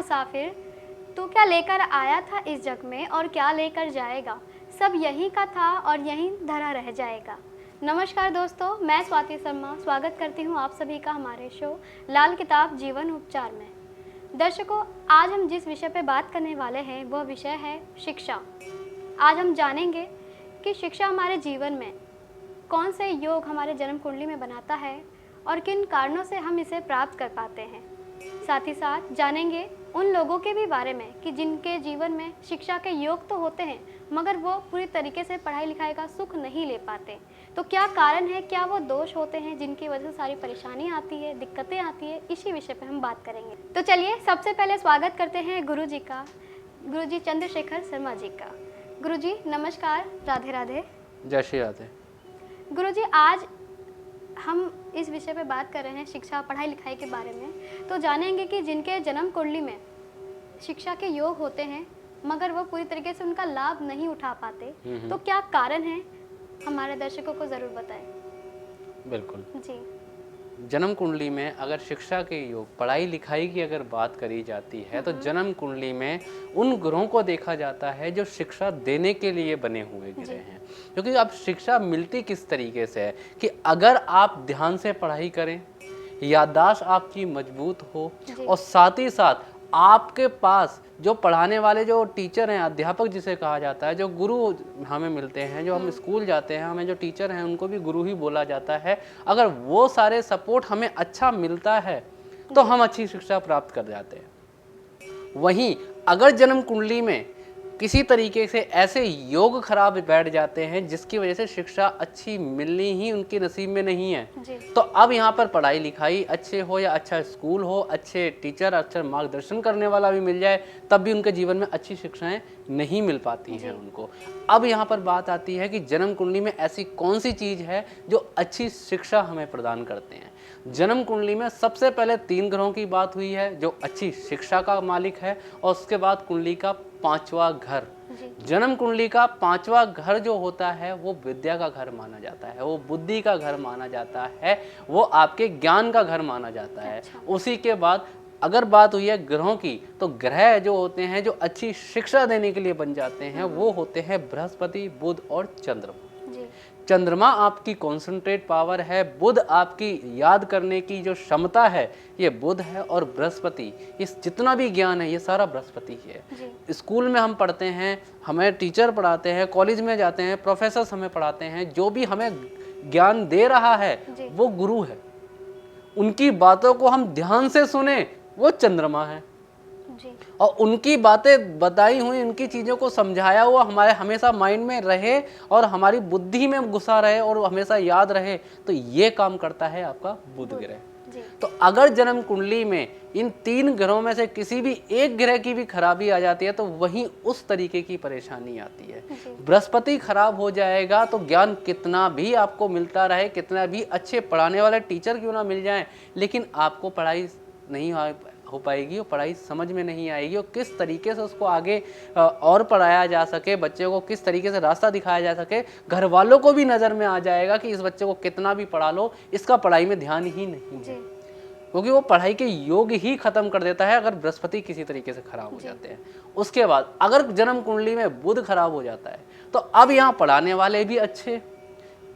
मुसाफिर, तू क्या लेकर आया था इस जग में और क्या लेकर जाएगा, सब यहीं का था और यहीं धरा रह जाएगा। नमस्कार दोस्तों, मैं स्वाति शर्मा स्वागत करती हूँ आप सभी का हमारे शो लाल किताब जीवन उपचार में। दर्शकों, आज हम जिस विषय पर बात करने वाले हैं वह विषय है शिक्षा। आज हम जानेंगे कि शिक्षा हमारे जीवन में कौन से योग हमारे जन्म कुंडली में बनाता है और किन कारणों से हम इसे प्राप्त कर पाते हैं। साथ ही साथ जानेंगे उन लोगों के भी बारे में कि जिनके जीवन में शिक्षा के योग तो होते हैं मगर वो पूरी तरीके से पढ़ाई लिखाई का सुख नहीं ले पाते। तो क्या कारण है, क्या वो दोष होते हैं जिनकी वजह से सारी परेशानी आती है, दिक्कतें आती है, इसी विषय पे हम बात करेंगे। तो चलिए सबसे पहले स्वागत करते हैं गुरु जी का, गुरु जी चंद्रशेखर शर्मा जी का। गुरु जी नमस्कार, राधे राधे। जय श्री राधे। गुरु जी, आज हम इस विषय पे बात कर रहे हैं शिक्षा पढ़ाई लिखाई के बारे में। तो जानेंगे कि जिनके जन्म कुंडली में शिक्षा के योग होते हैं मगर वो पूरी तरीके से उनका लाभ नहीं उठा पाते, तो क्या कारण है, हमारे दर्शकों को जरूर बताएं। बिल्कुल जी। जन्म कुंडली में अगर शिक्षा के योग पढ़ाई लिखाई की अगर बात करी जाती है तो जन्म कुंडली में उन ग्रहों को देखा जाता है जो शिक्षा देने के लिए बने हुए ग्रह हैं। क्योंकि अब शिक्षा मिलती किस तरीके से है कि अगर आप ध्यान से पढ़ाई करें, याददाश्त आपकी मजबूत हो और साथ ही साथ आपके पास जो पढ़ाने वाले जो टीचर हैं, अध्यापक जिसे कहा जाता है, जो गुरु हमें मिलते हैं, जो हम स्कूल जाते हैं, हमें जो टीचर हैं उनको भी गुरु ही बोला जाता है। अगर वो सारे सपोर्ट हमें अच्छा मिलता है तो हम अच्छी शिक्षा प्राप्त कर जाते हैं। वहीं अगर जन्म कुंडली में किसी तरीके से ऐसे योग खराब बैठ जाते हैं जिसकी वजह से शिक्षा अच्छी मिलनी ही उनके नसीब में नहीं है, तो अब यहाँ पर पढ़ाई लिखाई अच्छे हो या अच्छा स्कूल हो, अच्छे टीचर, अच्छा मार्गदर्शन करने वाला भी मिल जाए, तब भी उनके जीवन में अच्छी शिक्षाएं नहीं मिल पाती हैं उनको। अब यहाँ पर बात आती है कि जन्म कुंडली में ऐसी कौन सी चीज़ है जो अच्छी शिक्षा हमें प्रदान करते हैं। जन्म कुंडली में सबसे पहले 3 ग्रहों की बात हुई है जो अच्छी शिक्षा का मालिक है, और उसके बाद कुंडली का 5वां घर। जन्म कुंडली का 5वां घर जो होता है वो विद्या का घर माना जाता है, वो बुद्धि का घर माना जाता है, वो आपके ज्ञान का घर माना जाता है। उसी के बाद अगर बात हुई है ग्रहों की, तो ग्रह जो होते हैं जो अच्छी शिक्षा देने के लिए बन जाते हैं वो होते हैं बृहस्पति, बुध और चंद्रमा। चंद्रमा आपकी कॉन्सेंट्रेट पावर है, बुध आपकी याद करने की जो क्षमता है ये बुध है, और बृहस्पति इस जितना भी ज्ञान है ये सारा बृहस्पति ही है। स्कूल में हम पढ़ते हैं, हमें टीचर पढ़ाते हैं, कॉलेज में जाते हैं, प्रोफेसर हमें पढ़ाते हैं, जो भी हमें ज्ञान दे रहा है वो गुरु है। उनकी बातों को हम ध्यान से सुने वो चंद्रमा है, और उनकी बातें बताई हुई, उनकी चीज़ों को समझाया हुआ हमारे हमेशा माइंड में रहे और हमारी बुद्धि में घुसा रहे और हमेशा याद रहे, तो ये काम करता है आपका बुध ग्रह। तो अगर जन्म कुंडली में इन 3 ग्रहों में से किसी भी एक ग्रह की भी खराबी आ जाती है तो वहीं उस तरीके की परेशानी आती है। बृहस्पति खराब हो जाएगा तो ज्ञान कितना भी आपको मिलता रहे, कितना भी अच्छे पढ़ाने वाले टीचर क्यों ना मिल जाएं, लेकिन आपको पढ़ाई नहीं हो पाएगी और पढ़ाई समझ में नहीं आएगी, और किस तरीके से उसको आगे और पढ़ाया जा सके, बच्चे को किस तरीके से रास्ता दिखाया जा सके, घर वालों को भी नज़र में आ जाएगा कि इस बच्चे को कितना भी पढ़ा लो इसका पढ़ाई में ध्यान ही नहीं है, क्योंकि वो पढ़ाई के योग ही खत्म कर देता है अगर बृहस्पति किसी तरीके से खराब हो जाते हैं। उसके बाद अगर जन्म कुंडली में बुध खराब हो जाता है तो अब यहाँ पढ़ाने वाले भी अच्छे,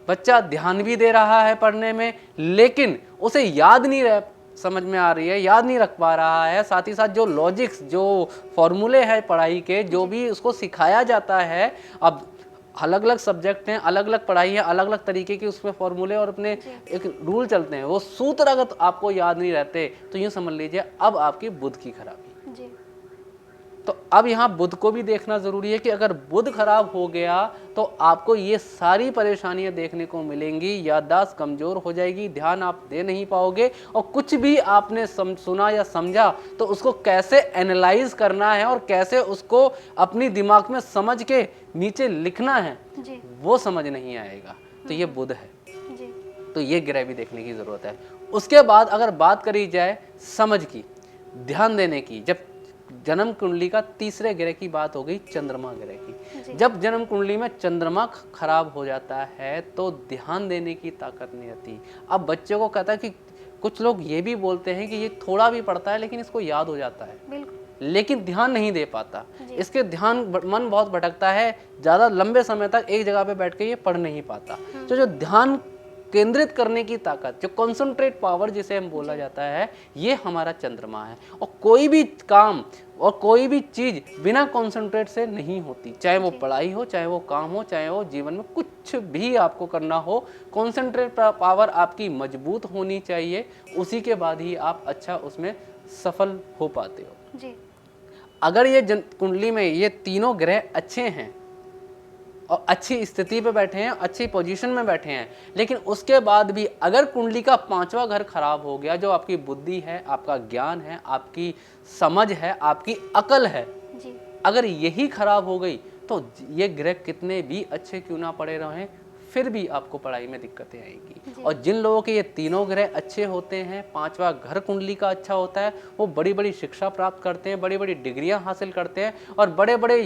बच्चा ध्यान भी दे रहा है पढ़ने में, लेकिन उसे याद नहीं समझ में आ रही है, याद नहीं रख पा रहा है। साथ ही साथ जो लॉजिक्स, जो फॉर्मूले हैं पढ़ाई के, जो भी उसको सिखाया जाता है, अब अलग अलग सब्जेक्ट हैं, अलग अलग पढ़ाई है, अलग अलग तरीके के उसमें फॉर्मूले और अपने एक रूल चलते हैं, वो सूत्र अगर आपको याद नहीं रहते तो यूँ समझ लीजिए अब आपकी बुध की खराबी। तो अब यहाँ बुध को भी देखना जरूरी है कि अगर बुध खराब हो गया तो आपको ये सारी परेशानियां देखने को मिलेंगी। याददाश्त कमजोर हो जाएगी, ध्यान आप दे नहीं पाओगे, और कुछ भी आपने सुना या समझा तो उसको कैसे एनालाइज करना है और कैसे उसको अपनी दिमाग में समझ के नीचे लिखना है वो समझ नहीं आएगा। तो ये बुध है, तो ये ग्रह भी देखने की जरूरत है। उसके बाद अगर बात करी जाए समझ की, ध्यान देने की, जब जन्म कुंडली का 3रे ग्रह की बात हो गई चंद्रमा ग्रह की, जब जन्म कुंडली में चंद्रमा खराब हो जाता है तो ध्यान देने की ताकत नहीं आती। अब बच्चे को कहता है कि कुछ लोग ये भी बोलते हैं कि ये थोड़ा भी पढ़ता है लेकिन इसको याद हो जाता है। लेकिन ध्यान नहीं दे पाता, इसके मन बहुत भटकता है, ज़्यादा लंबे समय तक एक जगह पे बैठ के ये पढ़ नहीं पाता। तो जो ध्यान केंद्रित करने की ताकत, जो कॉन्सेंट्रेट पावर जिसे हम बोला जाता है, ये हमारा चंद्रमा है। और कोई भी काम और कोई भी चीज बिना कॉन्सेंट्रेट से नहीं होती, चाहे वो पढ़ाई हो, चाहे वो काम हो, चाहे वो जीवन में कुछ भी आपको करना हो, कॉन्सेंट्रेट पावर आपकी मजबूत होनी चाहिए, उसी के बाद ही आप अच्छा उसमें सफल हो पाते हो जी। अगर ये कुंडली में ये तीनों ग्रह अच्छे हैं और अच्छी स्थिति पे बैठे हैं, अच्छी पोजीशन में बैठे हैं, लेकिन उसके बाद भी अगर कुंडली का 5वां घर खराब हो गया, जो आपकी बुद्धि है, आपका ज्ञान है, आपकी समझ है, आपकी अकल है जी। अगर यही खराब हो गई तो ये ग्रह कितने भी अच्छे क्यों ना पड़े रहें, फिर भी आपको पढ़ाई में दिक्कतें आएगी। और जिन लोगों के ये तीनों ग्रह अच्छे होते हैं, 5वां घर कुंडली का अच्छा होता है, वो बड़ी बड़ी शिक्षा प्राप्त करते हैं, बड़ी बड़ी डिग्रियां हासिल करते हैं और बड़े बड़े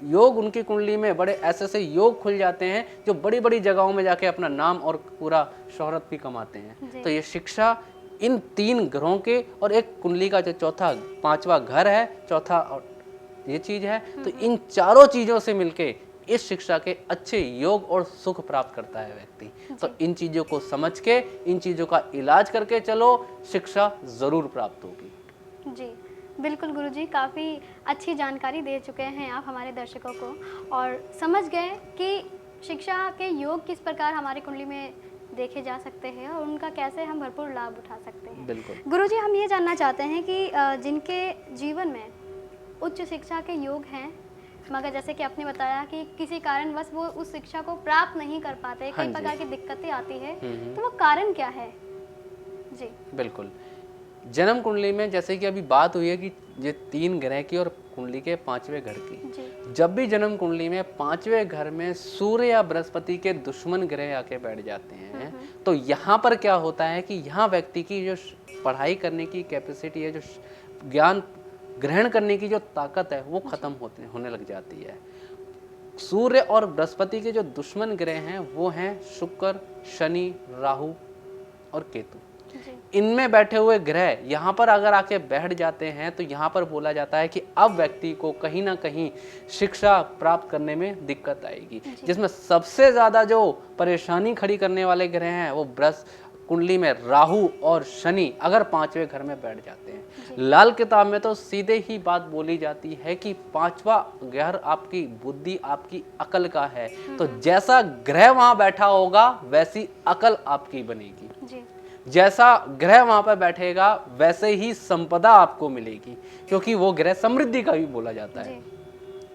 योग उनकी कुंडली में बड़े ऐसे योग खुल जाते हैं जो बड़ी बड़ी जगहों में जाके अपना नाम और पूरा शोहरत भी कमाते हैं। तो ये शिक्षा इन 3 ग्रहों के और एक कुंडली का जो चौथा 5वां घर है, चौथा और ये चीज है, तो इन चारों चीजों से मिलके इस शिक्षा के अच्छे योग और सुख प्राप्त करता है व्यक्ति। तो इन चीजों को समझ के, इन चीजों का इलाज करके चलो, शिक्षा जरूर प्राप्त होगी। जी बिल्कुल गुरुजी, काफ़ी अच्छी जानकारी दे चुके हैं आप हमारे दर्शकों को और समझ गए कि शिक्षा के योग किस प्रकार हमारी कुंडली में देखे जा सकते हैं और उनका कैसे हम भरपूर लाभ उठा सकते हैं। बिल्कुल गुरुजी, हम ये जानना चाहते हैं कि जिनके जीवन में उच्च शिक्षा के योग हैं, मगर जैसे कि आपने बताया कि किसी कारणवश वो उस शिक्षा को प्राप्त नहीं कर पाते, कई प्रकार की दिक्कतें आती है, तो वो कारण क्या है? जी बिल्कुल, जन्म कुंडली में जैसे कि अभी बात हुई है कि ये 3 ग्रह की और कुंडली के 5वें घर की, जब भी जन्म कुंडली में 5वें घर में सूर्य या बृहस्पति के दुश्मन ग्रह आके बैठ जाते हैं, तो यहाँ पर क्या होता है कि यहाँ व्यक्ति की जो पढ़ाई करने की कैपेसिटी है, जो ज्ञान ग्रहण करने की जो ताकत है, वो खत्म होने लग जाती है। सूर्य और बृहस्पति के जो दुश्मन ग्रह हैं वो हैं शुक्र, शनि, राहु और केतु। इनमें बैठे हुए ग्रह यहाँ पर अगर आके बैठ जाते हैं तो यहाँ पर बोला जाता है कि अब व्यक्ति को कहीं ना कहीं शिक्षा प्राप्त करने में दिक्कत आएगी। जिसमें सबसे ज्यादा जो परेशानी खड़ी करने वाले ग्रह हैं वो कुंडली में राहु और शनि अगर 5वें घर में बैठ जाते हैं। लाल किताब में तो सीधे ही बात बोली जाती है कि 5वां घर आपकी बुद्धि, आपकी अकल का है, तो जैसा ग्रह वहां बैठा होगा वैसी अकल आपकी बनेगी। जैसा ग्रह वहां पर बैठेगा वैसे ही संपदा आपको मिलेगी, क्योंकि वो ग्रह समृद्धि का भी बोला जाता है।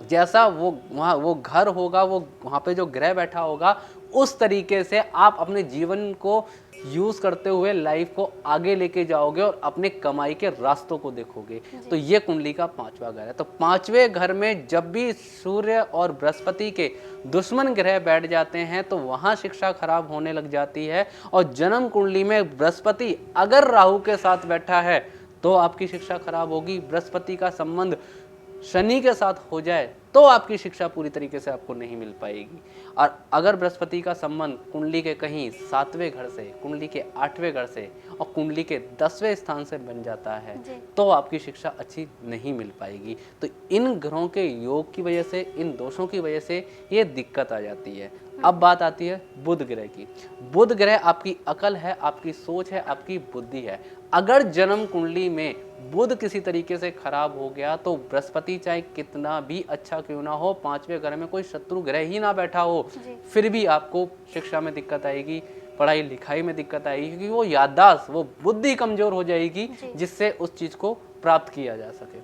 जैसा वो वहाँ वो घर होगा, वो वहाँ पे जो ग्रह बैठा होगा, उस तरीके से आप अपने जीवन को यूज करते हुए लाइफ को आगे लेके जाओगे और अपने कमाई के रास्तों को देखोगे। तो ये कुंडली का 5वां घर है। तो 5वें घर में जब भी सूर्य और बृहस्पति के दुश्मन ग्रह बैठ जाते हैं तो वहां शिक्षा खराब होने लग जाती है। और जन्म कुंडली में बृहस्पति अगर राहु के साथ बैठा है तो आपकी शिक्षा खराब होगी। बृहस्पति का संबंध शनि के साथ हो जाए तो आपकी शिक्षा पूरी तरीके से आपको नहीं मिल पाएगी। और अगर बृहस्पति का संबंध कुंडली के कहीं 7वें घर से, कुंडली के 8वें घर से और कुंडली के 10वें स्थान से बन जाता है तो आपकी शिक्षा अच्छी नहीं मिल पाएगी। तो इन ग्रहों के योग की वजह से, इन दोषों की वजह से ये दिक्कत आ जाती है। अब बात आती है बुध ग्रह की। बुध ग्रह आपकी अकल है, आपकी सोच है, आपकी बुद्धि है। अगर जन्म कुंडली में बुध किसी तरीके से खराब हो गया तो बृहस्पति चाहे कितना भी अच्छा क्यों ना हो, 5वें घर में कोई शत्रु ग्रह ही ना बैठा हो, फिर भी आपको शिक्षा में दिक्कत आएगी, पढ़ाई लिखाई में दिक्कत आएगी, क्योंकि वो याददाश्त, वो बुद्धि कमजोर हो जाएगी जिससे उस चीज को प्राप्त किया जा सके।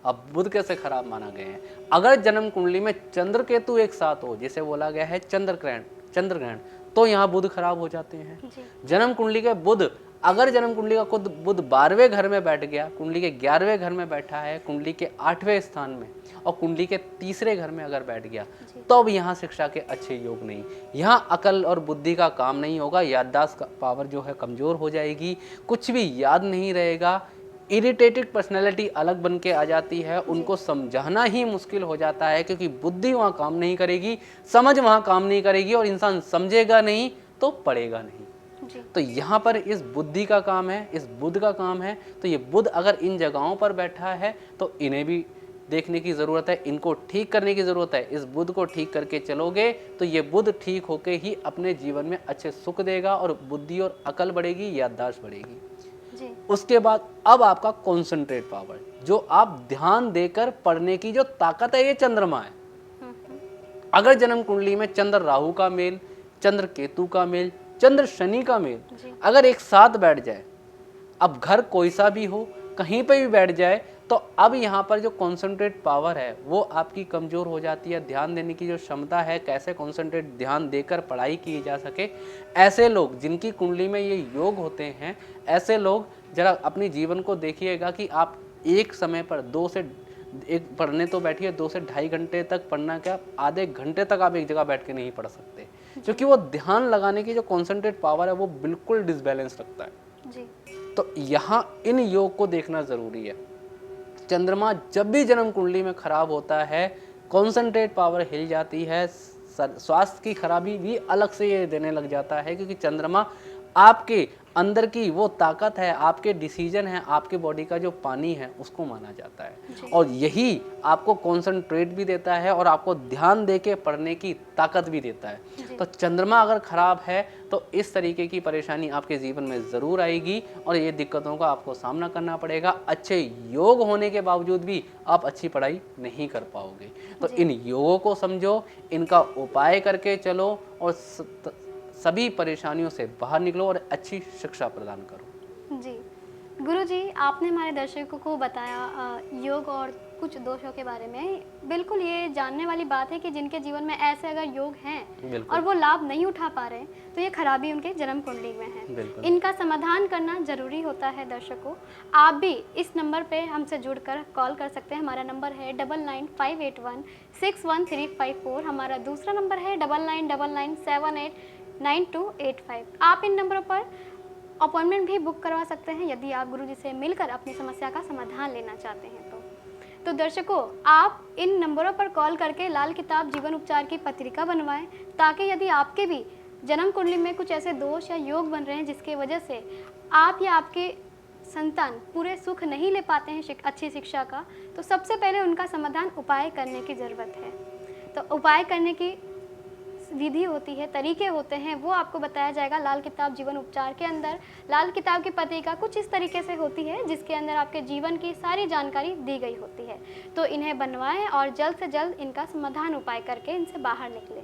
अब बुध कैसे खराब माना गया है? अगर जन्म कुंडली में चंद्र केतु एक साथ हो, जिसे बोला गया है चंद्र ग्रहण, तो यहाँ बुध खराब हो जाते हैं। जन्म कुंडली के बुध, अगर जन्म कुंडली का खुद बुध 12वें घर में बैठ गया, कुंडली के 11वें घर में बैठा है, कुंडली के 8वें स्थान में और कुंडली के 3रे घर में अगर बैठ गया तो अब यहाँ शिक्षा के अच्छे योग नहीं, यहाँ अकल और बुद्धि का काम नहीं होगा, याददाश्त का पावर जो है कमजोर हो जाएगी, कुछ भी याद नहीं रहेगा, इरिटेटेड पर्सनैलिटी अलग बन के आ जाती है, उनको समझाना ही मुश्किल हो जाता है क्योंकि बुद्धि वहाँ काम नहीं करेगी, समझ वहाँ काम नहीं करेगी और इंसान समझेगा नहीं तो पढ़ेगा नहीं। जी। तो यहाँ पर इस बुद्धि का काम है, इस बुध का काम है। तो ये बुध अगर इन जगहों पर बैठा है तो इन्हें भी देखने की ज़रूरत है, इनको ठीक करने की ज़रूरत है। इस बुध को ठीक करके चलोगे तो ये बुध ठीक होके ही अपने जीवन में अच्छे सुख देगा और बुद्धि और अकल बढ़ेगी, याददाश्त बढ़ेगी। जी। उसके बाद अब आपका कॉन्सेंट्रेट पावर, जो आप ध्यान देकर पढ़ने की जो ताकत है, ये चंद्रमा है। अगर जन्म कुंडली में चंद्र राहु का मेल, चंद्र केतु का मेल, चंद्र शनि का मेल जी। अगर एक साथ बैठ जाए, अब घर कोई सा भी हो, कहीं पे भी बैठ जाए, तो अब यहाँ पर जो कॉन्सेंट्रेट पावर है वो आपकी कमज़ोर हो जाती है। ध्यान देने की जो क्षमता है, कैसे कॉन्सेंट्रेट ध्यान देकर पढ़ाई की जा सके, ऐसे लोग जिनकी कुंडली में ये योग होते हैं, ऐसे लोग जरा अपनी जीवन को देखिएगा कि आप एक समय पर एक पढ़ने तो बैठिए, 2 से ढाई घंटे तक पढ़ना, क्या आधे घंटे तक आप एक जगह बैठ के नहीं पढ़ सकते, क्योंकि वो ध्यान लगाने की जो कॉन्सेंट्रेट पावर है वो बिल्कुल डिसबैलेंस लगता है जी। तो यहाँ इन योग को देखना जरूरी है। चंद्रमा जब भी जन्म कुंडली में खराब होता है, कॉन्सेंट्रेट पावर हिल जाती है, स्वास्थ्य की खराबी भी अलग से ये देने लग जाता है, क्योंकि चंद्रमा आपके अंदर की वो ताकत है, आपके डिसीजन है, आपके बॉडी का जो पानी है उसको माना जाता है, और यही आपको कॉन्सेंट्रेट भी देता है और आपको ध्यान देके पढ़ने की ताकत भी देता है। तो चंद्रमा अगर खराब है तो इस तरीके की परेशानी आपके जीवन में ज़रूर आएगी और ये दिक्कतों का आपको सामना करना पड़ेगा। अच्छे योग होने के बावजूद भी आप अच्छी पढ़ाई नहीं कर पाओगे। तो इन योगों को समझो, इनका उपाय करके चलो और सभी परेशानियों से बाहर निकलो और अच्छी शिक्षा प्रदान करो। जी गुरुजी, आपने हमारे दर्शकों को बताया योग और कुछ दोषों के बारे में। बिल्कुल ये जानने वाली बात है कि जिनके जीवन में ऐसे अगर योग हैं और वो लाभ नहीं उठा पा रहे तो ये खराबी उनके जन्म कुंडली में है। इनका समाधान करना जरूरी होता है। दर्शकों, आप भी इस नंबर पे हमसे जुड़कर कॉल कर सकते हैं। हमारा नंबर है 9958161354। हमारा दूसरा नंबर है 9999789285। आप इन नंबरों पर अपॉइंटमेंट भी बुक करवा सकते हैं यदि आप गुरुजी से मिलकर अपनी समस्या का समाधान लेना चाहते हैं तो दर्शकों, आप इन नंबरों पर कॉल करके लाल किताब जीवन उपचार की पत्रिका बनवाएं, ताकि यदि आपके भी जन्म कुंडली में कुछ ऐसे दोष या योग बन रहे हैं जिसके वजह से आप या आपके संतान पूरे सुख नहीं ले पाते हैं अच्छी शिक्षा का, तो सबसे पहले उनका समाधान उपाय करने की ज़रूरत है। तो उपाय करने की विधि होती है, तरीके होते हैं, वो आपको बताया जाएगा लाल किताब जीवन उपचार के अंदर। लाल किताब की पत्रिका कुछ इस तरीके से होती है जिसके अंदर आपके जीवन की सारी जानकारी दी गई होती है। तो इन्हें बनवाएं और जल्द से जल्द इनका समाधान उपाय करके इनसे बाहर निकलें।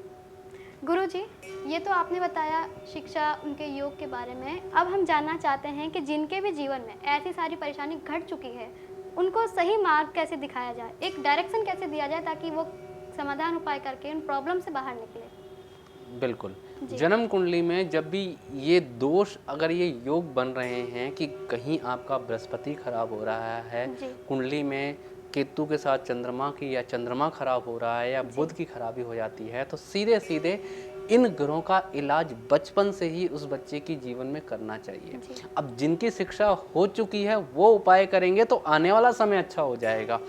गुरुजी, ये तो आपने बताया शिक्षा, उनके योग के बारे में। अब हम जानना चाहते हैं कि जिनके भी जीवन में ऐसी सारी परेशानी घट चुकी है, उनको सही मार्ग कैसे दिखाया जाए, एक डायरेक्शन कैसे दिया जाए ताकि वो समाधान उपाय करके उन प्रॉब्लम से बाहर निकले। बिल्कुल, जन्म कुंडली में जब भी ये दोष, अगर ये योग बन रहे हैं कि कहीं आपका बृहस्पति खराब हो रहा है, कुंडली में केतु के साथ चंद्रमा की या चंद्रमा खराब हो रहा है या बुध की खराबी हो जाती है, तो सीधे सीधे इन ग्रहों का इलाज बचपन से ही उस बच्चे की जीवन में करना चाहिए। अब जिनकी शिक्षा हो चुकी है वो उपाय करेंगे तो आने वाला समय अच्छा हो जाएगा,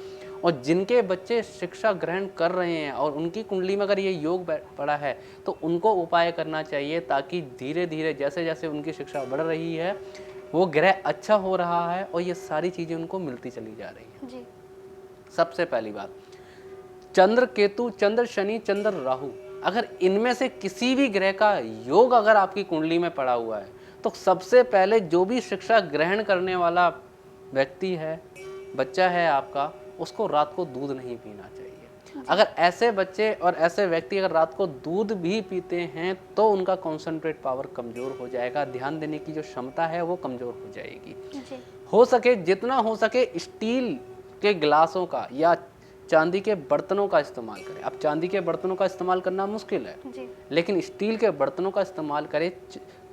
और जिनके बच्चे शिक्षा ग्रहण कर रहे हैं और उनकी कुंडली में अगर ये योग पड़ा है तो उनको उपाय करना चाहिए, ताकि धीरे धीरे जैसे जैसे उनकी शिक्षा बढ़ रही है वो ग्रह अच्छा हो रहा है और ये सारी चीज़ें उनको मिलती चली जा रही है। जी। सबसे पहली बात, चंद्र केतु, चंद्र शनि, चंद्र राहु, अगर इनमें से किसी भी ग्रह का योग अगर आपकी कुंडली में पड़ा हुआ है तो सबसे पहले जो भी शिक्षा ग्रहण करने वाला व्यक्ति है, बच्चा है आपका, उसको रात को दूध नहीं पीना चाहिए। अगर ऐसे बच्चे और ऐसे व्यक्ति अगर रात को दूध भी पीते हैं तो उनका कॉन्सेंट्रेट पावर कमज़ोर हो जाएगा, ध्यान देने की जो क्षमता है वो कमज़ोर हो जाएगी। हो सके जितना हो सके स्टील के गिलासों का या चांदी के बर्तनों का इस्तेमाल करें। अब चांदी के बर्तनों का इस्तेमाल करना मुश्किल है, लेकिन स्टील के बर्तनों का इस्तेमाल करें।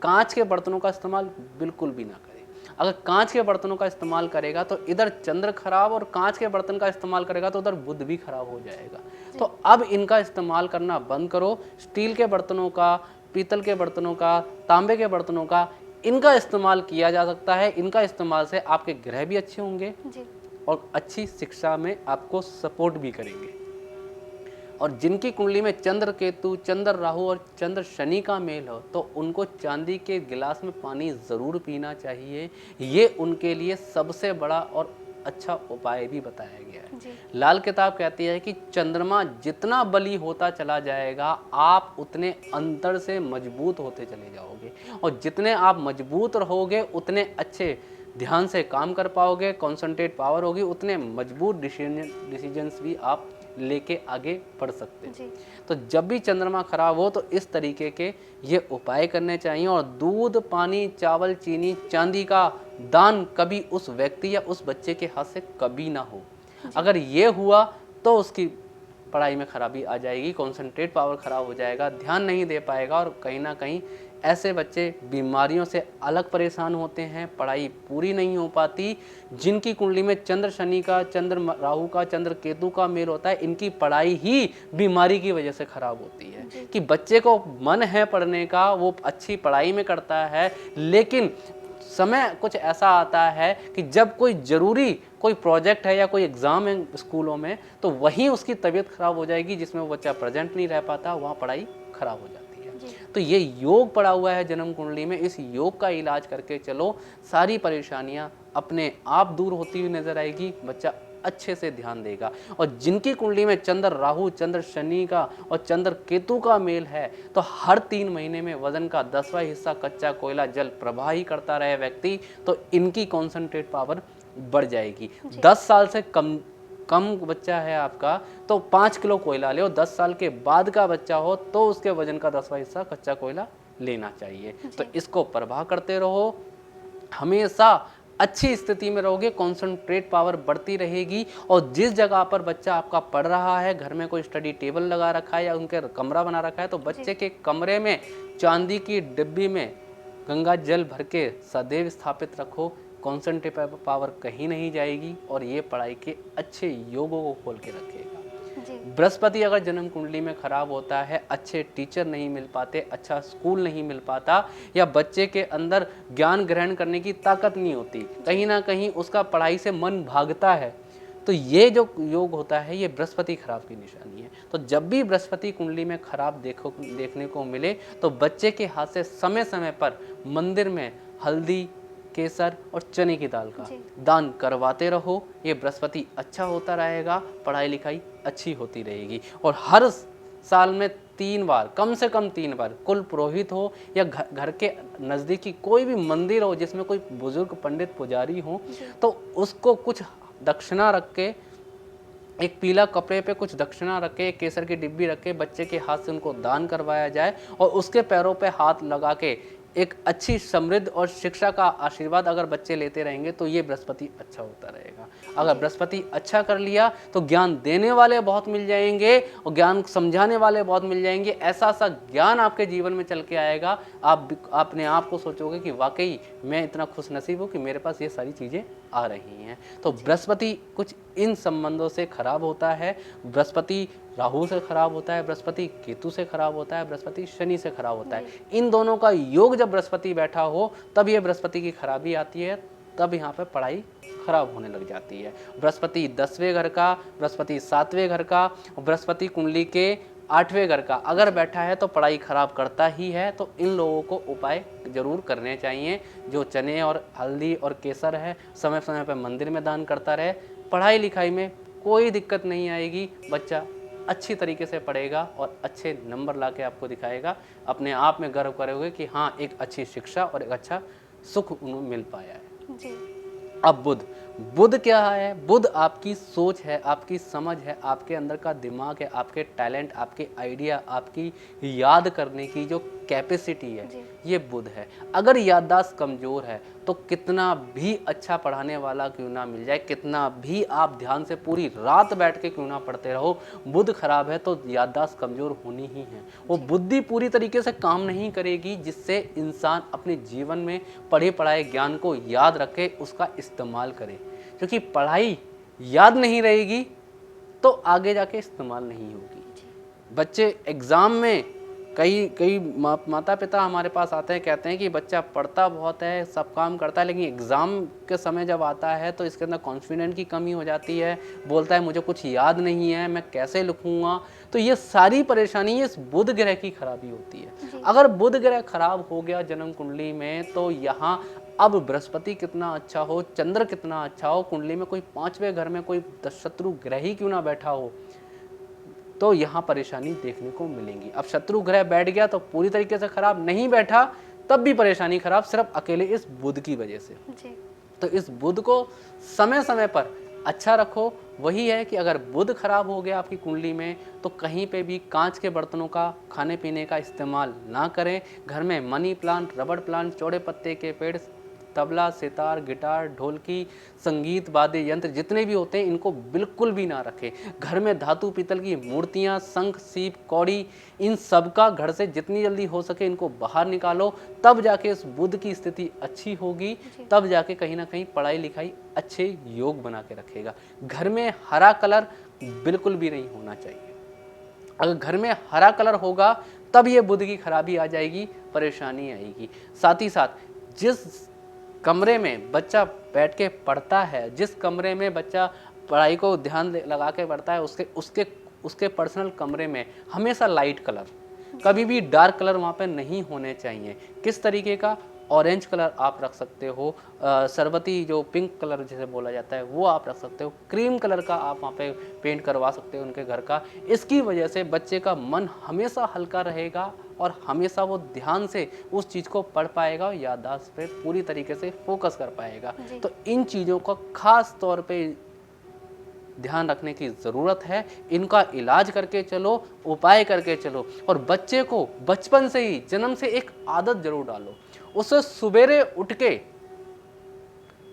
कांच के बर्तनों का इस्तेमाल बिल्कुल भी ना करें। अगर कांच के बर्तनों का इस्तेमाल करेगा तो इधर चंद्र खराब, और कांच के बर्तन का इस्तेमाल करेगा तो उधर बुध भी खराब हो जाएगा। तो अब इनका इस्तेमाल करना बंद करो। स्टील के बर्तनों का, पीतल के बर्तनों का, तांबे के बर्तनों का इनका इस्तेमाल किया जा सकता है। इनका इस्तेमाल से आपके ग्रह भी अच्छे होंगे और अच्छी शिक्षा में आपको सपोर्ट भी करेंगे। और जिनकी कुंडली में चंद्र केतु, चंद्र राहु और चंद्र शनि का मेल हो तो उनको चांदी के गिलास में पानी ज़रूर पीना चाहिए। ये उनके लिए सबसे बड़ा और अच्छा उपाय भी बताया गया है। लाल किताब कहती है कि चंद्रमा जितना बली होता चला जाएगा आप उतने अंतर से मजबूत होते चले जाओगे, और जितने आप मजबूत रहोगे उतने अच्छे ध्यान से काम कर पाओगे, कॉन्सेंट्रेट पावर होगी, उतने मजबूत डिसीजंस भी आप लेके आगे बढ़ सकते हैं। तो जब भी चंद्रमा खराब हो तो इस तरीके के ये उपाय करने चाहिए। और दूध, पानी, चावल, चीनी, चांदी का दान कभी उस व्यक्ति या उस बच्चे के हाथ से कभी ना हो। अगर ये हुआ तो उसकी पढ़ाई में खराबी आ जाएगी, कॉन्सेंट्रेट पावर खराब हो जाएगा, ध्यान नहीं दे पाएगा, और कहीं ना कहीं ऐसे बच्चे बीमारियों से अलग परेशान होते हैं, पढ़ाई पूरी नहीं हो पाती। जिनकी कुंडली में चंद्र शनि का, चंद्र राहु का, चंद्र केतु का मेल होता है, इनकी पढ़ाई ही बीमारी की वजह से खराब होती है। कि बच्चे को मन है पढ़ने का, वो अच्छी पढ़ाई में करता है, लेकिन समय कुछ ऐसा आता है कि जब कोई ज़रूरी कोई प्रोजेक्ट है या कोई एग्ज़ाम है स्कूलों में, तो वहीं उसकी तबीयत खराब हो जाएगी, जिसमें वो बच्चा प्रेजेंट नहीं रह पाता, वहाँ पढ़ाई खराब हो जाती है। तो ये योग पड़ा हुआ है जन्म कुंडली में, इस योग का इलाज करके चलो, सारी परेशानियां अपने आप दूर होती हुई नजर आएगी, बच्चा अच्छे से ध्यान देगा। और जिनकी कुंडली में चंद्र राहु, चंद्र शनि का और चंद्र केतु का मेल है, तो हर 3 महीने में वजन का 10वां हिस्सा कच्चा कोयला जल प्रवाह ही करता रहे व्यक्ति, तो इनकी कॉन्सेंट्रेट पावर बढ़ जाएगी। 10 साल से कम बच्चा है आपका तो 5 किलो कोयला ले, 10 साल के बाद का बच्चा हो तो उसके वजन का 10वां हिस्सा कच्चा कोयला लेना चाहिए। तो इसको प्रवाह करते रहो, हमेशा अच्छी स्थिति में रहोगे, कॉन्सेंट्रेट पावर बढ़ती रहेगी। और जिस जगह पर बच्चा आपका पढ़ रहा है, घर में कोई स्टडी टेबल लगा रखा है या उनके कमरा बना रखा है, तो बच्चे के कमरे में चांदी की डिब्बी में गंगा जल भर के सदैव स्थापित रखो, कॉन्सेंट्रेट पावर कहीं नहीं जाएगी और ये पढ़ाई के अच्छे योगों को खोल के रखेगा। बृहस्पति अगर जन्म कुंडली में खराब होता है, अच्छे टीचर नहीं मिल पाते, अच्छा स्कूल नहीं मिल पाता, या बच्चे के अंदर ज्ञान ग्रहण करने की ताकत नहीं होती, कहीं ना कहीं उसका पढ़ाई से मन भागता है, तो ये जो योग होता है ये बृहस्पति खराब की निशानी है। तो जब भी बृहस्पति कुंडली में खराब देखने को मिले तो बच्चे के हाथ से समय समय पर मंदिर में हल्दी, केसर और चने की दाल का दान करवाते रहो, ये बृहस्पति अच्छा होता रहेगा, पढ़ाई लिखाई अच्छी होती रहेगी। और हर साल में 3 बार, कम से कम 3 बार, कुल पुरोहित हो या घर के नज़दीकी कोई भी मंदिर हो जिसमें कोई बुजुर्ग पंडित पुजारी हो, तो उसको कुछ दक्षिणा रख के, एक पीला कपड़े पे कुछ दक्षिणा रख के, एक केसर की डिब्बी रख के बच्चे के हाथ से उनको दान करवाया जाए, और उसके पैरों पे हाथ लगा के एक अच्छी समृद्ध और शिक्षा का आशीर्वाद अगर बच्चे लेते रहेंगे तो ये बृहस्पति अच्छा होता रहेगा। अगर बृहस्पति अच्छा कर लिया तो ज्ञान देने वाले बहुत मिल जाएंगे और ज्ञान समझाने वाले बहुत मिल जाएंगे। ऐसा सा ज्ञान आपके जीवन में चल के आएगा, आप अपने आप को सोचोगे कि वाकई मैं इतना खुश नसीब हूँ कि मेरे पास ये सारी चीज़ें आ रही हैं। तो बृहस्पति कुछ इन संबंधों से खराब होता है, बृहस्पति राहु से खराब होता है, बृहस्पति केतु से खराब होता है, बृहस्पति शनि से खराब होता है। इन दोनों का योग जब बृहस्पति बैठा हो तब ये बृहस्पति की खराबी आती है, तब यहाँ पे पढ़ाई खराब होने लग जाती है। बृहस्पति 10वें घर का, बृहस्पति 7वें घर का, बृहस्पति कुंडली के 8वें घर का अगर बैठा है तो पढ़ाई खराब करता ही है। तो इन लोगों को उपाय जरूर करने चाहिए। जो चने और हल्दी और केसर है समय समय पर मंदिर में दान करता रहे, पढ़ाई लिखाई में कोई दिक्कत नहीं आएगी, बच्चा अच्छी तरीके से पढ़ेगा और अच्छे नंबर ला के आपको दिखाएगा। अपने आप में गर्व करोगे कि हाँ, एक अच्छी शिक्षा और एक अच्छा सुख उन्हें मिल पाया है जी। अब बुध क्या है? बुध आपकी सोच है, आपकी समझ है, आपके अंदर का दिमाग है, आपके टैलेंट, आपके आइडिया, आपकी याद करने की जो कैपेसिटी है, ये बुध है। अगर याददाश्त कमज़ोर है तो कितना भी अच्छा पढ़ाने वाला क्यों ना मिल जाए, कितना भी आप ध्यान से पूरी रात बैठ के क्यों ना पढ़ते रहो, बुध खराब है तो याददाश्त कमज़ोर होनी ही है। वो बुद्धि पूरी तरीके से काम नहीं करेगी जिससे इंसान अपने जीवन में पढ़े पढ़ाए ज्ञान को याद रखे, उसका इस्तेमाल करे। क्योंकि पढ़ाई याद नहीं रहेगी तो आगे जाके इस्तेमाल नहीं होगी। बच्चे एग्ज़ाम में कई कई माता पिता हमारे पास आते हैं, कहते हैं कि बच्चा पढ़ता बहुत है, सब काम करता है, लेकिन एग्ज़ाम के समय जब आता है तो इसके अंदर कॉन्फिडेंस की कमी हो जाती है, बोलता है मुझे कुछ याद नहीं है, मैं कैसे लिखूँगा। तो ये सारी परेशानी इस बुध ग्रह की खराबी होती है। अगर बुध ग्रह खराब हो गया जन्म कुंडली में, तो यहाँ अब बृहस्पति कितना अच्छा हो, चंद्र कितना अच्छा हो, कुंडली में कोई 5वें घर में कोई शत्रु ग्रह ही क्यों ना बैठा हो, तो यहाँ परेशानी देखने को मिलेंगी। अब शत्रु ग्रह बैठ गया तो पूरी तरीके से खराब, नहीं बैठा तब भी परेशानी खराब, सिर्फ अकेले इस बुध की वजह से। जी। तो इस बुध को समय समय पर अच्छा रखो। वही है कि अगर बुध खराब हो गया आपकी कुंडली में, तो कहीं पे भी कांच के बर्तनों का खाने पीने का इस्तेमाल ना करें। घर में मनी प्लांट, रबड़ प्लांट, चौड़े पत्ते के पेड़, तबला, सितार, गिटार, ढोलकी, संगीत वाद्य यंत्र जितने भी होते हैं इनको बिल्कुल भी ना रखें। घर में धातु पीतल की मूर्तियां, शंख, सीप, कौड़ी, इन सब का घर से जितनी जल्दी हो सके इनको बाहर निकालो। तब जाके इस बुध की स्थिति अच्छी होगी, तब जाके कहीं ना कहीं पढ़ाई लिखाई अच्छे योग बना के रखेगा। घर में हरा कलर बिल्कुल भी नहीं होना चाहिए। अगर घर में हरा कलर होगा तब ये बुध की खराबी आ जाएगी, परेशानी आएगी। साथ ही साथ जिस कमरे में बच्चा बैठ के पढ़ता है, जिस कमरे में बच्चा पढ़ाई को ध्यान लगा के पढ़ता है, उसके पर्सनल कमरे में हमेशा लाइट कलर, कभी भी डार्क कलर वहाँ पे नहीं होने चाहिए। किस तरीके का? ऑरेंज कलर आप रख सकते हो, शरबती जो पिंक कलर जिसे बोला जाता है वो आप रख सकते हो, क्रीम कलर का आप वहाँ पे पेंट करवा सकते हो उनके घर का। इसकी वजह से बच्चे का मन हमेशा हल्का रहेगा और हमेशा वो ध्यान से उस चीज़ को पढ़ पाएगा और याददाश्त पे पूरी तरीके से फोकस कर पाएगा। तो इन चीज़ों का खास तौर पे ध्यान रखने की ज़रूरत है। इनका इलाज करके चलो, उपाय करके चलो, और बच्चे को बचपन से ही, जन्म से एक आदत जरूर डालो। उसे सुबेरे उठ के